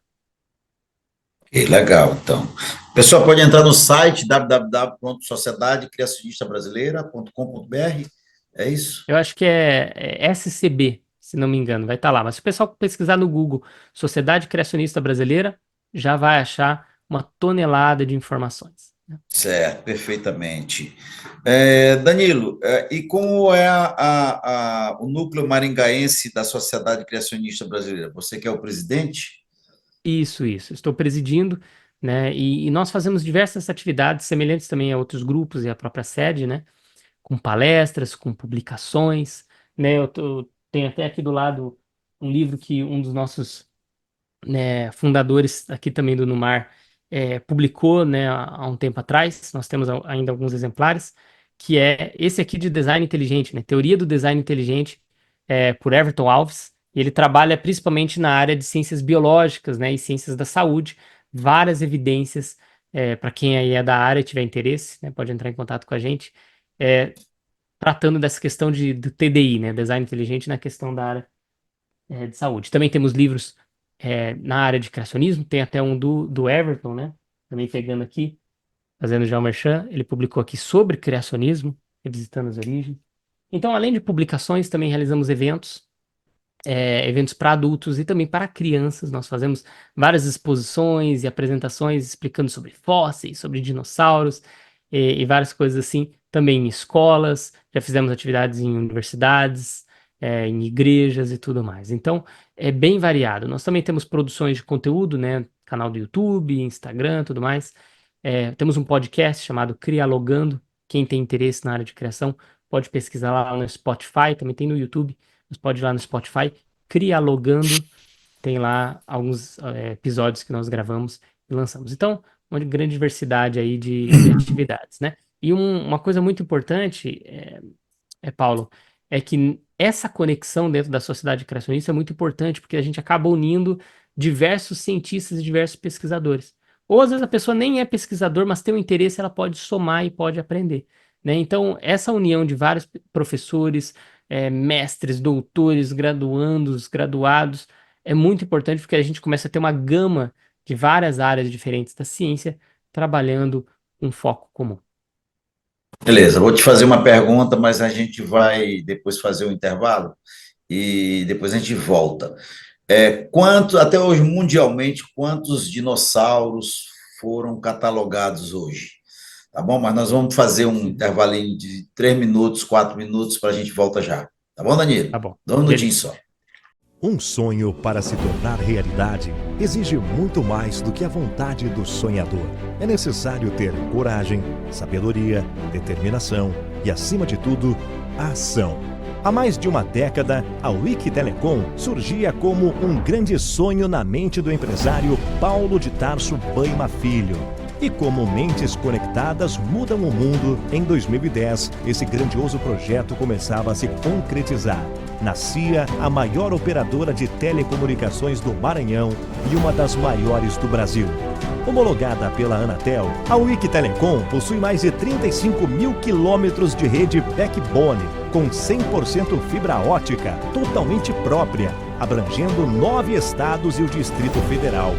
[SPEAKER 2] Legal, então. O pessoal pode entrar no site www.sociedadecriacionistabrasileira.com.br, é isso?
[SPEAKER 3] Eu acho que é SCB, se não me engano, vai estar lá. Mas se o pessoal pesquisar no Google Sociedade Criacionista Brasileira, já vai achar uma tonelada de informações, né?
[SPEAKER 2] Certo, perfeitamente. Danilo, e como é o núcleo maringaense da Sociedade Criacionista Brasileira? Você que é o presidente?
[SPEAKER 3] Isso. Estou presidindo, né? E nós fazemos diversas atividades semelhantes também a outros grupos e a própria sede, né? Com palestras, com publicações, né? Tenho até aqui do lado um livro que um dos nossos, né, fundadores aqui também do Numar publicou, né, há um tempo atrás. Nós temos ainda alguns exemplares, que é esse aqui de design inteligente, né? Teoria do design inteligente, por Everton Alves. E ele trabalha principalmente na área de ciências biológicas, né, e ciências da saúde, várias evidências. Para quem aí é da área e tiver interesse, né, pode entrar em contato com a gente, é, tratando dessa questão do TDI, né, design inteligente na questão da área de saúde. Também temos livros na área de criacionismo, tem até um do Everton, né? Também pegando aqui, fazendo já o merchan, ele publicou aqui sobre criacionismo, revisitando as origens. Então, além de publicações, também realizamos eventos para adultos e também para crianças. Nós fazemos várias exposições e apresentações explicando sobre fósseis, sobre dinossauros e várias coisas assim, também em escolas, já fizemos atividades em universidades, em igrejas e tudo mais. Então, é bem variado. Nós também temos produções de conteúdo, né? Canal do YouTube, Instagram, tudo mais. Temos um podcast chamado Crialogando. Quem tem interesse na área de criação pode pesquisar lá no Spotify, também tem no YouTube. Você pode ir lá no Spotify, Crialogando, tem lá alguns episódios que nós gravamos e lançamos. Então, uma grande diversidade aí de atividades, né? E uma coisa muito importante, Paulo, é que essa conexão dentro da sociedade criacionista é muito importante, porque a gente acaba unindo diversos cientistas e diversos pesquisadores. Ou às vezes a pessoa nem é pesquisador, mas tem um interesse, ela pode somar e pode aprender, né? Então, essa união de vários professores, mestres, doutores, graduandos, graduados, é muito importante porque a gente começa a ter uma gama de várias áreas diferentes da ciência trabalhando um foco comum.
[SPEAKER 2] Beleza, vou te fazer uma pergunta, mas a gente vai depois fazer um intervalo e depois a gente volta. Até hoje, mundialmente, quantos dinossauros foram catalogados hoje? Tá bom? Mas nós vamos fazer um intervalinho de 3 minutos, 4 minutos, para a gente volta já. Tá bom, Danilo?
[SPEAKER 3] Tá bom.
[SPEAKER 2] Dá um minutinho só.
[SPEAKER 5] Um sonho para se tornar realidade exige muito mais do que a vontade do sonhador. É necessário ter coragem, sabedoria, determinação e, acima de tudo, a ação. Há mais de uma década, a Wiki Telecom surgia como um grande sonho na mente do empresário Paulo de Tarso Baima Filho. E como mentes conectadas mudam o mundo, em 2010, esse grandioso projeto começava a se concretizar. Nascia a maior operadora de telecomunicações do Maranhão e uma das maiores do Brasil. Homologada pela Anatel, a Wiki Telecom possui mais de 35 mil quilômetros de rede backbone, com 100% fibra ótica, totalmente própria, abrangendo 9 estados e o Distrito Federal.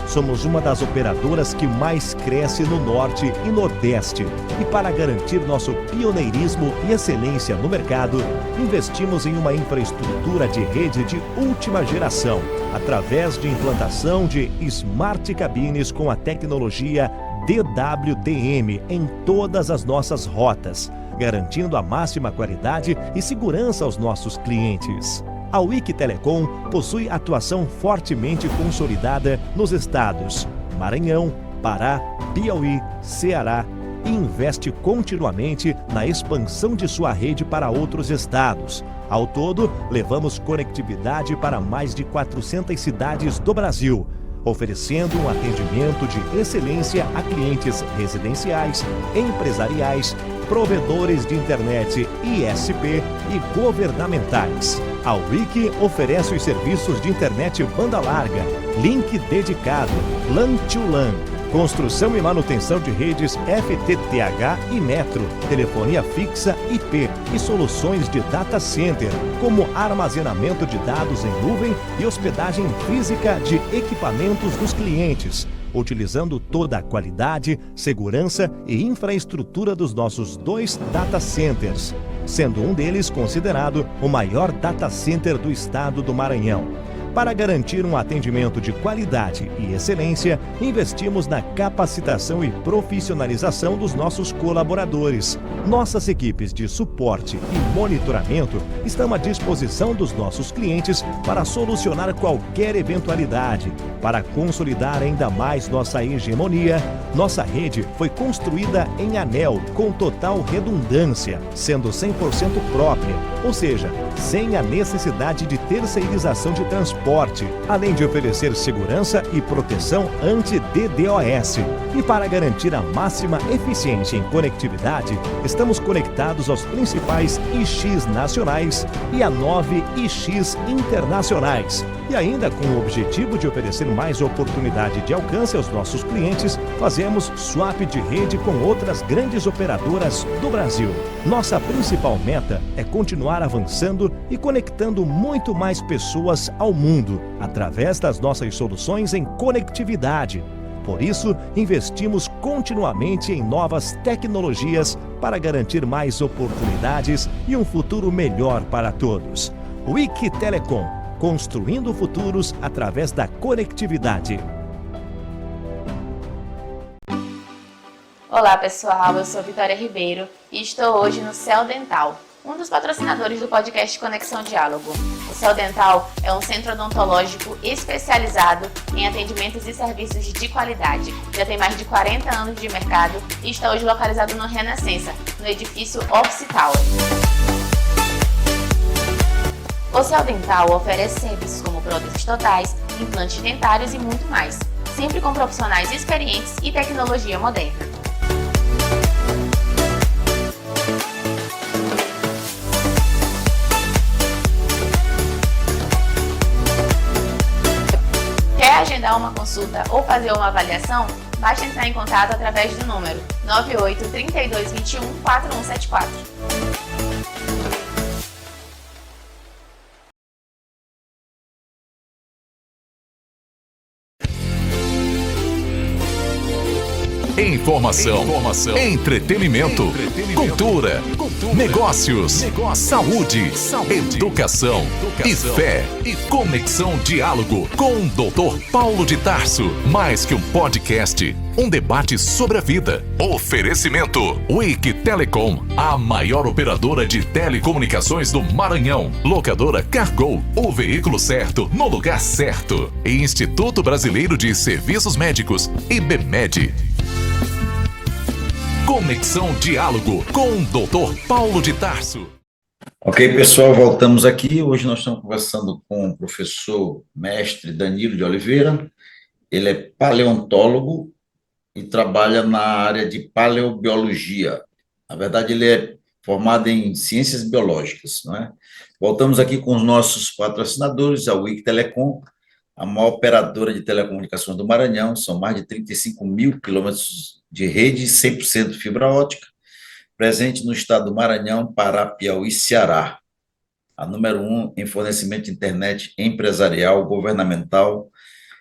[SPEAKER 5] Somos uma das operadoras que mais cresce no Norte e Nordeste. E para garantir nosso pioneirismo e excelência no mercado, investimos em uma infraestrutura de rede de última geração, através de implantação de Smart Cabines com a tecnologia DWDM em todas as nossas rotas, garantindo a máxima qualidade e segurança aos nossos clientes. A Wiki Telecom possui atuação fortemente consolidada nos estados Maranhão, Pará, Piauí, Ceará e investe continuamente na expansão de sua rede para outros estados. Ao todo, levamos conectividade para mais de 400 cidades do Brasil, oferecendo um atendimento de excelência a clientes residenciais, empresariais, provedores de internet ISP e governamentais. A Wiki oferece os serviços de internet banda larga, link dedicado, LAN to LAN, construção e manutenção de redes FTTH e Metro, telefonia fixa IP e soluções de data center, como armazenamento de dados em nuvem e hospedagem física de equipamentos dos clientes, utilizando toda a qualidade, segurança e infraestrutura dos nossos 2 data centers, sendo um deles considerado o maior data center do estado do Maranhão. Para garantir um atendimento de qualidade e excelência, investimos na capacitação e profissionalização dos nossos colaboradores. Nossas equipes de suporte e monitoramento estão à disposição dos nossos clientes para solucionar qualquer eventualidade. Para consolidar ainda mais nossa hegemonia, nossa rede foi construída em anel com total redundância, sendo 100% própria, ou seja, sem a necessidade de terceirização de transporte, além de oferecer segurança e proteção anti-DDoS. E para garantir a máxima eficiência em conectividade, estamos conectados aos principais IX nacionais e a 9 IX internacionais. E ainda com o objetivo de oferecer mais oportunidade de alcance aos nossos clientes, fazemos swap de rede com outras grandes operadoras do Brasil. Nossa principal meta é continuar avançando e conectando muito mais pessoas ao mundo, através das nossas soluções em conectividade. Por isso, investimos continuamente em novas tecnologias para garantir mais oportunidades e um futuro melhor para todos. Wiki Telecom, construindo futuros através da conectividade.
[SPEAKER 6] Olá pessoal, eu sou Vitória Ribeiro e estou hoje no Céu Dental, um dos patrocinadores do podcast Conexão Diálogo. O Céu Dental é um centro odontológico especializado em atendimentos e serviços de qualidade. Já tem mais de 40 anos de mercado e está hoje localizado no Renascença, no edifício Office Tower. O Céu Dental oferece serviços como próteses totais, implantes dentários e muito mais, sempre com profissionais experientes e tecnologia moderna. Quer agendar agendar uma consulta ou fazer uma avaliação, basta entrar em contato através do número 98 32 21 4174.
[SPEAKER 1] Informação, entretenimento, cultura, negócios, saúde, educação e fé. Conexão Diálogo com o Dr. Paulo de Tarso. Mais que um podcast, um debate sobre a vida. Oferecimento Wiki Telecom, a maior operadora de telecomunicações do Maranhão. Locadora Cargo, o veículo certo no lugar certo. E Instituto Brasileiro de Serviços Médicos, IBMED. Conexão Diálogo com o Dr. Paulo de Tarso.
[SPEAKER 2] Ok, pessoal, voltamos aqui. Hoje nós estamos conversando com o professor mestre Danilo de Oliveira. Ele é paleontólogo e trabalha na área de paleobiologia. Na verdade, ele é formado em ciências biológicas, não é? Voltamos aqui com os nossos patrocinadores, a Wiki Telecom, a maior operadora de telecomunicações do Maranhão. São mais de 35 mil quilômetros de rede 100% fibra ótica, presente no estado do Maranhão, Pará, Piauí e Ceará. A número 1 em fornecimento de internet empresarial, governamental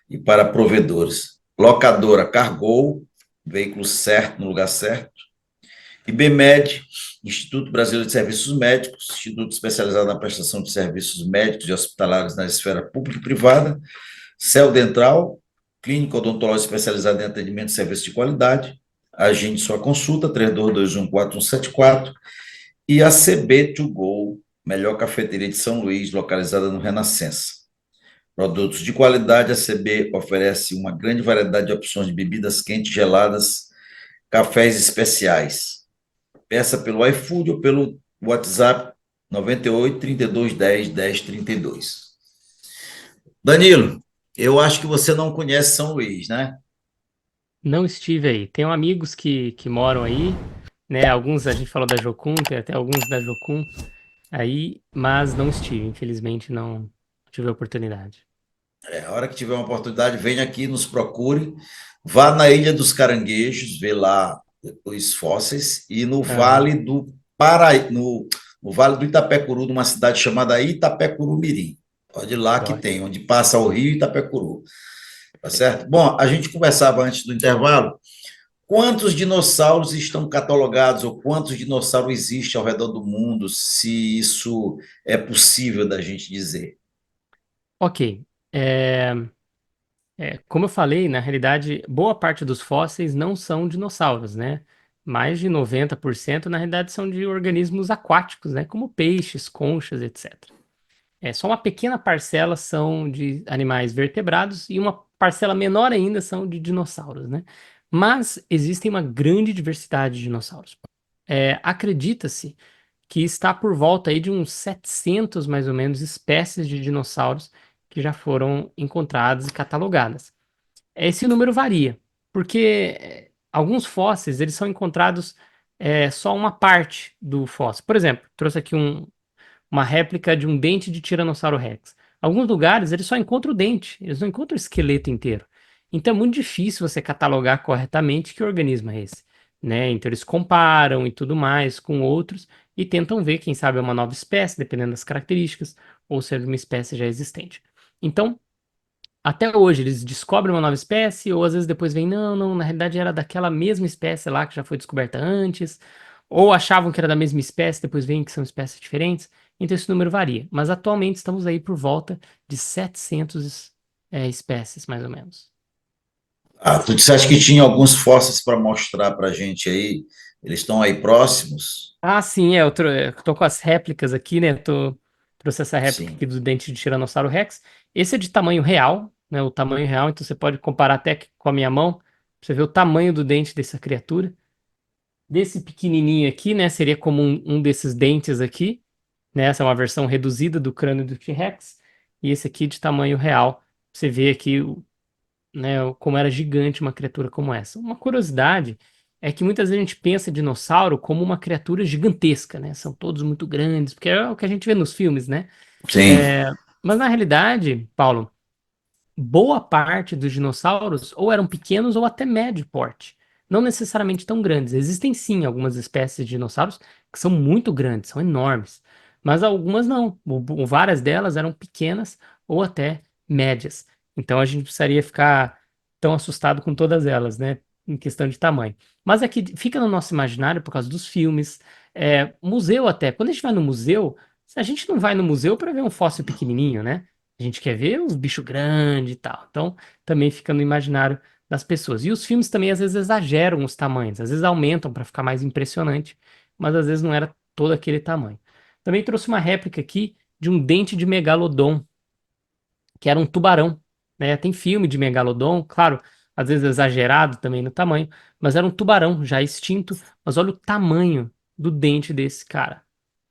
[SPEAKER 2] e para provedores. Locadora Cargo, veículo certo no lugar certo. IBMED, Instituto Brasileiro de Serviços Médicos, instituto especializado na prestação de serviços médicos e hospitalares na esfera pública e privada. Céu Dental, clínica odontológica especializada em atendimento e serviço de qualidade. Agende sua consulta, 32214174. E a CB2Go, melhor cafeteria de São Luís, localizada no Renascença. Produtos de qualidade, a CB oferece uma grande variedade de opções de bebidas quentes, geladas, cafés especiais. Peça pelo iFood ou pelo WhatsApp 98 32 10 10 32. Danilo, eu acho que você não conhece São Luís, né?
[SPEAKER 3] Não estive aí. Tenho amigos que moram aí, né? Alguns a gente falou da Jocum, tem até alguns da Jocum aí, mas não estive. Infelizmente não tive a oportunidade.
[SPEAKER 2] A hora que tiver uma oportunidade, venha aqui, nos procure. Vá na Ilha dos Caranguejos, vê lá os fósseis, e no Vale do Paraíba, no Vale do Itapecuru, numa cidade chamada Itapecuru-Mirim. Pode ir lá que tem, onde passa o rio Itapecuru. Tá certo? Bom, a gente conversava antes do intervalo. Quantos dinossauros estão catalogados, ou quantos dinossauros existem ao redor do mundo, se isso é possível da gente dizer?
[SPEAKER 3] Ok. Como eu falei, na realidade, boa parte dos fósseis não são dinossauros, né? Mais de 90%, na realidade, são de organismos aquáticos, né? Como peixes, conchas, etc. Só uma pequena parcela são de animais vertebrados e uma parcela menor ainda são de dinossauros, né? Mas existem uma grande diversidade de dinossauros. Acredita-se que está por volta aí de uns 700, mais ou menos, espécies de dinossauros que já foram encontradas e catalogadas. Esse número varia, porque alguns fósseis eles são encontrados só uma parte do fóssil. Por exemplo, trouxe aqui uma réplica de um dente de Tiranossauro Rex. Alguns lugares eles só encontram o dente, eles não encontram o esqueleto inteiro. Então é muito difícil você catalogar corretamente que organismo é esse, né? Então eles comparam e tudo mais com outros e tentam ver, quem sabe, é uma nova espécie, dependendo das características, ou se é uma espécie já existente. Então, até hoje, eles descobrem uma nova espécie, ou às vezes depois vem, não, na realidade era daquela mesma espécie lá que já foi descoberta antes, ou achavam que era da mesma espécie, depois veem que são espécies diferentes. Então esse número varia. Mas atualmente estamos aí por volta de 700 espécies, mais ou menos.
[SPEAKER 2] Tu disseste que tinha alguns fósseis para mostrar para a gente aí. Eles estão aí próximos?
[SPEAKER 3] Ah, sim, eu tô com as réplicas aqui, né? Trouxe essa réplica
[SPEAKER 2] Sim.
[SPEAKER 3] aqui do dente de Tiranossauro Rex. Esse é de tamanho real, né? O tamanho real, então você pode comparar até com a minha mão, pra você ver o tamanho do dente dessa criatura. Desse pequenininho aqui, né? Seria como um desses dentes aqui, né? Essa é uma versão reduzida do crânio do T-Rex. E esse aqui de tamanho real. Você vê aqui, né, como era gigante uma criatura como essa. Uma curiosidade é que muitas vezes a gente pensa dinossauro como uma criatura gigantesca, né? São todos muito grandes, porque é o que a gente vê nos filmes, né?
[SPEAKER 2] Sim.
[SPEAKER 3] Mas na realidade, Paulo, boa parte dos dinossauros ou eram pequenos ou até médio porte, não necessariamente tão grandes. Existem sim algumas espécies de dinossauros que são muito grandes, são enormes, mas algumas não. Várias delas eram pequenas ou até médias. Então a gente precisaria ficar tão assustado com todas elas, né? Em questão de tamanho. Mas é que fica no nosso imaginário por causa dos filmes, museu até. Quando a gente vai no museu, a gente não vai no museu para ver um fóssil pequenininho, né? A gente quer ver os bichos grandes e tal. Então, também fica no imaginário das pessoas. E os filmes também às vezes exageram os tamanhos, às vezes aumentam para ficar mais impressionante, mas às vezes não era todo aquele tamanho. Também trouxe uma réplica aqui de um dente de megalodon, que era um tubarão, né? Tem filme de megalodon, claro, às vezes exagerado também no tamanho, mas era um tubarão já extinto. Mas olha o tamanho do dente desse cara,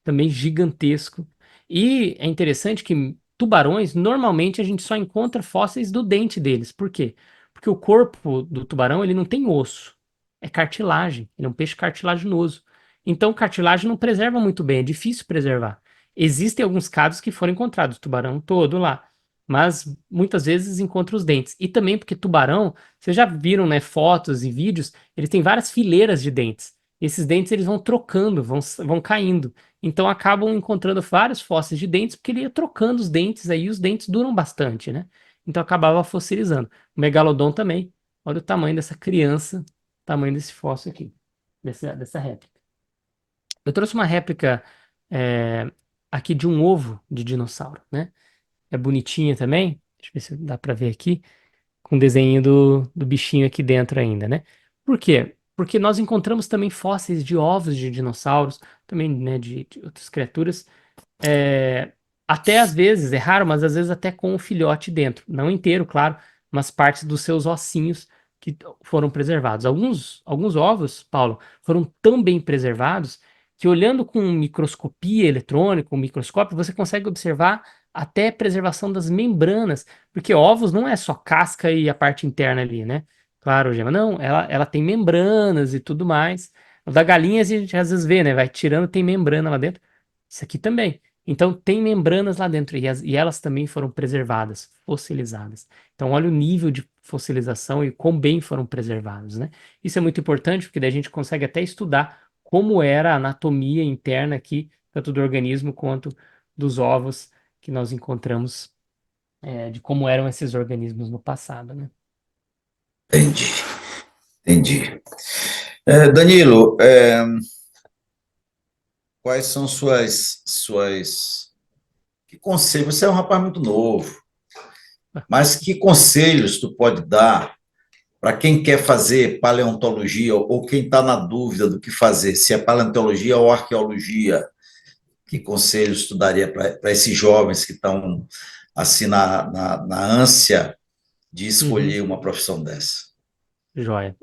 [SPEAKER 3] também gigantesco. E é interessante que tubarões, normalmente a gente só encontra fósseis do dente deles. Por quê? Porque o corpo do tubarão ele não tem osso, é cartilagem, ele é um peixe cartilaginoso. Então, cartilagem não preserva muito bem, é difícil preservar. Existem alguns casos que foram encontrados, o tubarão todo lá, mas muitas vezes encontra os dentes. E também porque tubarão, vocês já viram, né, fotos e vídeos, ele tem várias fileiras de dentes. Esses dentes eles vão trocando, vão caindo. Então acabam encontrando vários fósseis de dentes, porque ele ia trocando os dentes aí, e os dentes duram bastante, né? Então acabava fossilizando. O megalodon também. Olha o tamanho dessa criança, o tamanho desse fóssil aqui, dessa réplica. Eu trouxe uma réplica aqui de um ovo de dinossauro, né? É bonitinha também. Deixa eu ver se dá para ver aqui. Com o desenho do bichinho aqui dentro ainda, né? Por quê? Porque nós encontramos também fósseis de ovos de dinossauros, também, né, de outras criaturas. É, até às vezes, é raro, mas às vezes até com o filhote dentro. Não inteiro, claro, mas partes dos seus ossinhos que foram preservados. Alguns ovos, Paulo, foram tão bem preservados que olhando com microscopia eletrônica, um microscópio, você consegue observar até preservação das membranas, porque ovos não é só casca e a parte interna ali, né? Claro, Gema, não, ela tem membranas e tudo mais. O da galinha a gente às vezes vê, né? Vai tirando, tem membrana lá dentro. Isso aqui também. Então, tem membranas lá dentro e elas também foram preservadas, fossilizadas. Então, olha o nível de fossilização e quão bem foram preservados, né? Isso é muito importante porque daí a gente consegue até estudar como era a anatomia interna aqui, tanto do organismo quanto dos ovos que nós encontramos, de como eram esses organismos no passado, né?
[SPEAKER 2] Entendi, entendi. Danilo, quais são que conselhos? Você é um rapaz muito novo, mas que conselhos tu pode dar para quem quer fazer paleontologia ou quem está na dúvida do que fazer, se é paleontologia ou arqueologia? Que conselhos tu daria para esses jovens que estão assim na ânsia de escolher uma profissão dessa?
[SPEAKER 3] Joia.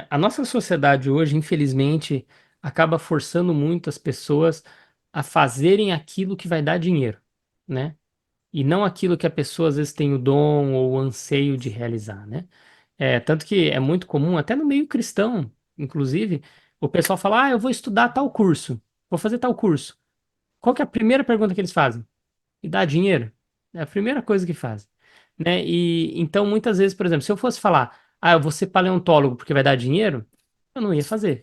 [SPEAKER 3] A nossa sociedade hoje, infelizmente, acaba forçando muito as pessoas a fazerem aquilo que vai dar dinheiro, né? E não aquilo que a pessoa às vezes tem o dom ou o anseio de realizar, né? Tanto que é muito comum, até no meio cristão, inclusive, o pessoal fala: eu vou estudar tal curso, vou fazer tal curso. Qual que é a primeira pergunta que eles fazem? E dá dinheiro? É a primeira coisa que fazem, né? E então, muitas vezes, por exemplo, se eu fosse falar: eu vou ser paleontólogo porque vai dar dinheiro, eu não ia fazer.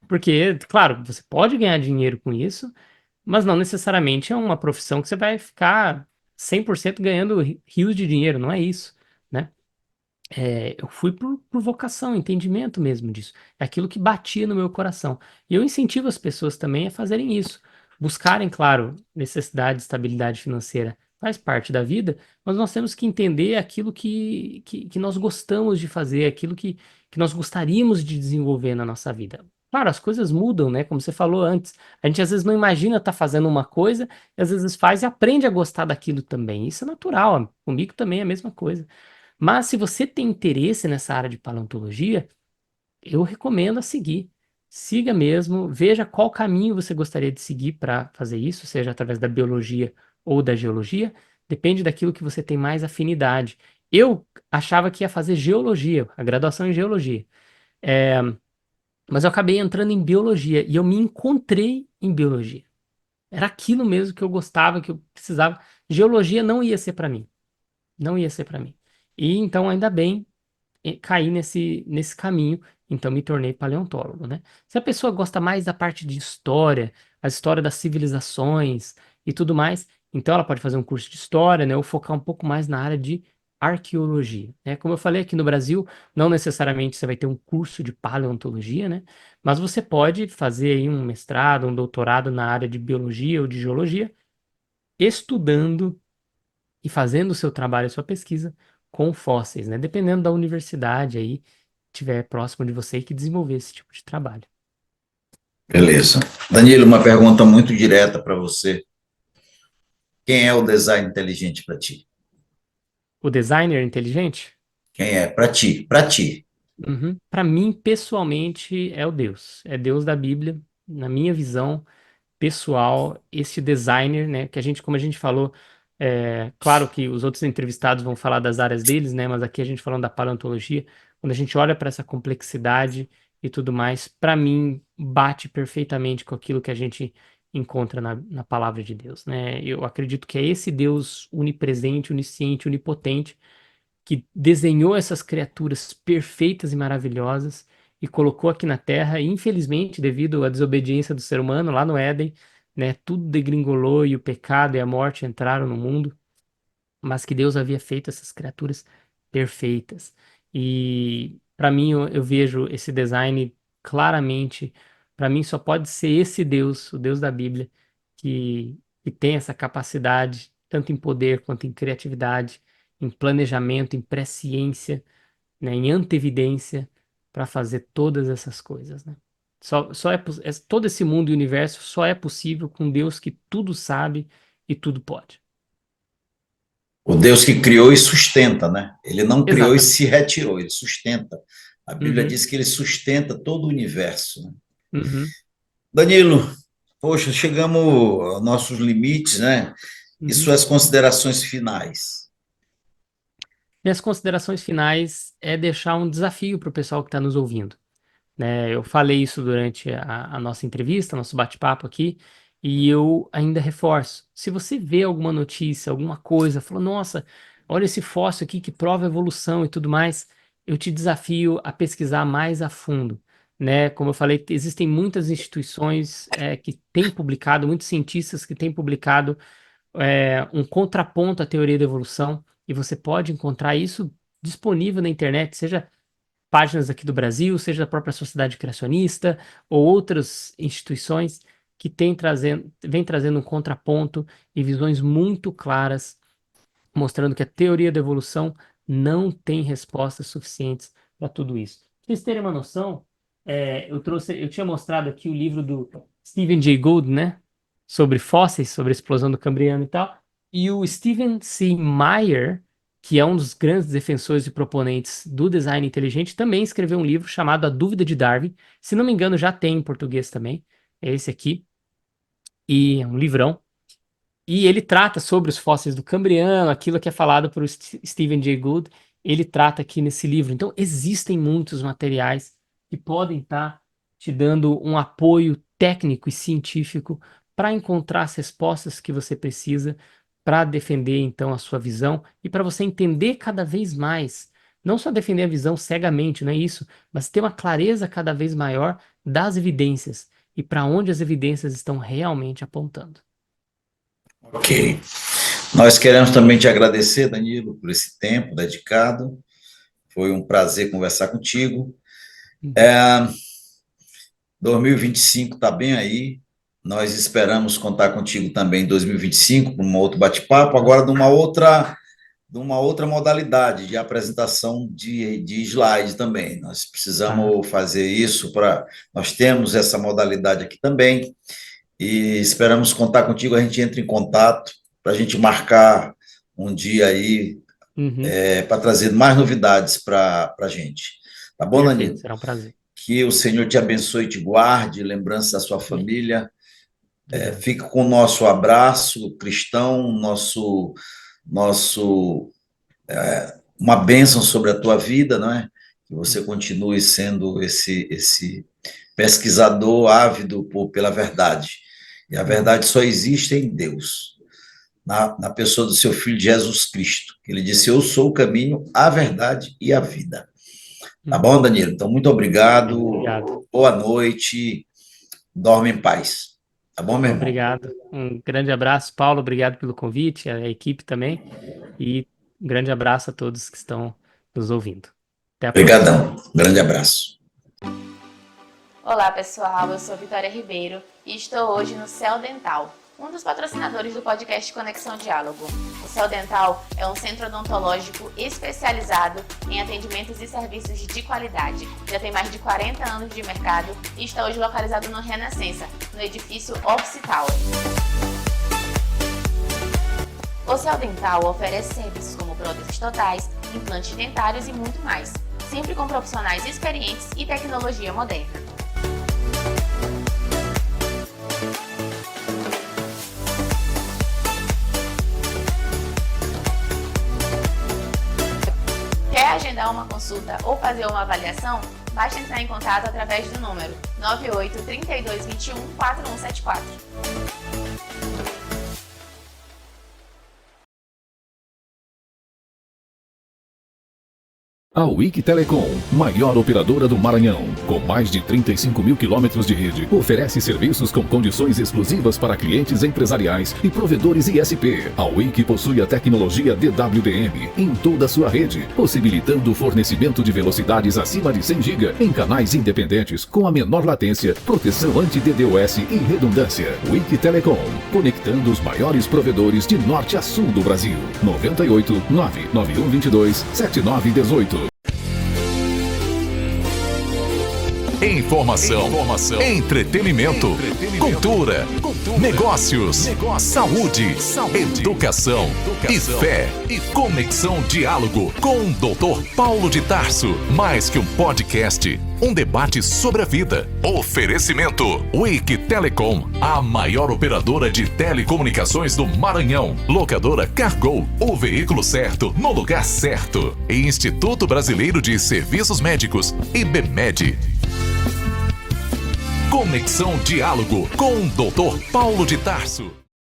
[SPEAKER 3] Porque, claro, você pode ganhar dinheiro com isso, mas não necessariamente é uma profissão que você vai ficar 100% ganhando rios de dinheiro, não é isso, né? Eu fui por vocação, entendimento mesmo disso. É aquilo que batia no meu coração. E eu incentivo as pessoas também a fazerem isso. Buscarem, claro, necessidade, estabilidade financeira faz parte da vida, mas nós temos que entender aquilo que nós gostamos de fazer, aquilo que nós gostaríamos de desenvolver na nossa vida. Claro, as coisas mudam, né? Como você falou antes. A gente às vezes não imagina estar fazendo uma coisa, e às vezes faz e aprende a gostar daquilo também. Isso é natural. Comigo também é a mesma coisa. Mas se você tem interesse nessa área de paleontologia, eu recomendo a seguir. Siga mesmo, veja qual caminho você gostaria de seguir para fazer isso, seja através da biologia ou da geologia, depende daquilo que você tem mais afinidade. Eu achava que ia fazer geologia, a graduação em geologia. Mas eu acabei entrando em biologia e eu me encontrei em biologia. Era aquilo mesmo que eu gostava, que eu precisava. Geologia não ia ser para mim. Não ia ser para mim. E então, ainda bem, caí nesse caminho, então me tornei paleontólogo, né? Se a pessoa gosta mais da parte de história, a história das civilizações e tudo mais, então ela pode fazer um curso de história, né? Ou focar um pouco mais na área de arqueologia, né? Como eu falei aqui no Brasil, não necessariamente você vai ter um curso de paleontologia, né? Mas você pode fazer aí um mestrado, um doutorado na área de biologia ou de geologia, estudando e fazendo o seu trabalho, a sua pesquisa com fósseis, né? Dependendo da universidade aí que tiver próximo de você e que desenvolver esse tipo de trabalho.
[SPEAKER 2] Beleza. Danilo, uma pergunta muito direta para você. Quem é o design inteligente para ti?
[SPEAKER 3] O designer inteligente,
[SPEAKER 2] Quem é? Para ti, para ti.
[SPEAKER 3] para mim, pessoalmente, é Deus da Bíblia, na minha visão pessoal, esse designer, né, que a gente, como a gente falou, claro que os outros entrevistados vão falar das áreas deles, né, mas aqui a gente falando da paleontologia, quando a gente olha para essa complexidade e tudo mais, para mim, bate perfeitamente com aquilo que a gente encontra na palavra de Deus, né? Eu acredito que é esse Deus onipresente, onisciente, onipotente, que desenhou essas criaturas perfeitas e maravilhosas e colocou aqui na Terra, e infelizmente, devido à desobediência do ser humano lá no Éden, né, tudo degringolou e o pecado e a morte entraram no mundo, mas que Deus havia feito essas criaturas perfeitas. E para mim eu vejo esse design claramente, para mim só pode ser esse Deus, o Deus da Bíblia, que tem essa capacidade, tanto em poder quanto em criatividade, em planejamento, em presciência, né, em antevidência, para fazer todas essas coisas, né? Todo esse mundo e universo só é possível com Deus que tudo sabe e tudo pode.
[SPEAKER 2] O Deus que criou e sustenta, né? Ele não criou e se
[SPEAKER 3] Exatamente.
[SPEAKER 2] retirou, ele sustenta. A Bíblia
[SPEAKER 3] Uhum,
[SPEAKER 2] diz que ele sustenta todo o universo, né?
[SPEAKER 3] uhum,
[SPEAKER 2] Danilo, poxa, chegamos aos nossos limites, né? E
[SPEAKER 3] uhum.
[SPEAKER 2] suas considerações finais.
[SPEAKER 3] Minhas considerações finais é deixar um desafio para o pessoal que está nos ouvindo, né? Eu falei isso durante a nossa entrevista, nosso bate-papo aqui, e eu ainda reforço. Se você vê alguma notícia, alguma coisa, falou, nossa, olha esse fóssil aqui que prova evolução e tudo mais, eu te desafio a pesquisar mais a fundo, né? Como eu falei, existem muitas instituições que têm publicado, muitos cientistas que têm publicado um contraponto à teoria da evolução, e você pode encontrar isso disponível na internet, seja páginas aqui do Brasil, seja da própria Sociedade Criacionista ou outras instituições que vem trazendo um contraponto e visões muito claras, mostrando que a teoria da evolução não tem respostas suficientes para tudo isso. Para vocês terem uma noção, eu tinha mostrado aqui o livro do Stephen Jay Gould, né? Sobre fósseis, sobre a explosão do Cambriano e tal. E o Stephen C. Meyer, que é um dos grandes defensores e proponentes do design inteligente, também escreveu um livro chamado A Dúvida de Darwin. Se não me engano, já tem em português também. É esse aqui. E é um livrão. E ele trata sobre os fósseis do Cambriano, aquilo que é falado por Stephen Jay Gould, ele trata aqui nesse livro. Então, existem muitos materiais que podem estar te dando um apoio técnico e científico para encontrar as respostas que você precisa para defender, então, a sua visão e para você entender cada vez mais. Não só defender a visão cegamente, não é isso, mas ter uma clareza cada vez maior das evidências e para onde as evidências estão realmente apontando.
[SPEAKER 2] Ok. Nós queremos também te agradecer, Danilo, por esse tempo dedicado. Foi um prazer conversar contigo. 2025 está bem aí. Nós esperamos contar contigo também em 2025 para um outro bate-papo, agora de uma outra modalidade de apresentação de slide também. Nós
[SPEAKER 3] Tá.
[SPEAKER 2] precisamos fazer isso para. Nós temos essa modalidade aqui também e esperamos contar contigo. A gente entra em contato para a gente marcar um dia aí
[SPEAKER 3] Uhum.
[SPEAKER 2] para trazer mais novidades para a gente. Tá bom,
[SPEAKER 3] Perfeito,
[SPEAKER 2] Danilo?
[SPEAKER 3] será um prazer.
[SPEAKER 2] Que o Senhor te abençoe e te guarde, lembrança da sua
[SPEAKER 3] Amém.
[SPEAKER 2] família.
[SPEAKER 3] Obrigado.
[SPEAKER 2] Fique com o nosso abraço cristão, nosso uma bênção sobre a tua vida, não é? Que você continue sendo esse pesquisador ávido pela verdade. E a verdade só existe em Deus. na pessoa do seu Filho Jesus Cristo. Ele disse, eu sou o caminho, a verdade e a vida. Tá bom, Danilo? Então, muito obrigado.
[SPEAKER 3] Obrigado.
[SPEAKER 2] Boa noite. Dorme em paz. Tá bom, meu irmão?
[SPEAKER 3] Obrigado. Um grande abraço, Paulo. Obrigado pelo convite, a equipe também. E um grande abraço a todos que estão nos ouvindo. Até a próxima.
[SPEAKER 2] Obrigadão. Grande abraço.
[SPEAKER 6] Olá, pessoal. Eu sou Vitória Ribeiro e estou hoje no Céu Dental, um dos patrocinadores do podcast Conexão Diálogo. O Céu Dental é um centro odontológico especializado em atendimentos e serviços de qualidade. Já tem mais de 40 anos de mercado e está hoje localizado no Renascença, no edifício Office Tower. O Céu Dental oferece serviços como próteses totais, implantes dentários e muito mais, sempre com profissionais experientes e tecnologia moderna. Quer agendar uma consulta ou fazer uma avaliação? Basta entrar em contato através do número 98 32 21 4174.
[SPEAKER 1] A Wiki Telecom, maior operadora do Maranhão, com mais de 35 mil quilômetros de rede, oferece serviços com condições exclusivas para clientes empresariais e provedores ISP. A Wiki possui a tecnologia DWDM em toda a sua rede, possibilitando o fornecimento de velocidades acima de 100 GB em canais independentes com a menor latência, proteção anti-DDoS e redundância. Wiki Telecom, conectando os maiores provedores de norte a sul do Brasil. 98 99122 7918. Informação, entretenimento, cultura, negócios, saúde, educação e fé. Conexão Diálogo com o Dr. Paulo de Tarso. Mais que um podcast, um debate sobre a vida. Oferecimento Wiki Telecom, a maior operadora de telecomunicações do Maranhão. Locadora Cargo, o veículo certo no lugar certo. E Instituto Brasileiro de Serviços Médicos, IBMED. Conexão Diálogo com o Dr. Paulo de Tarso.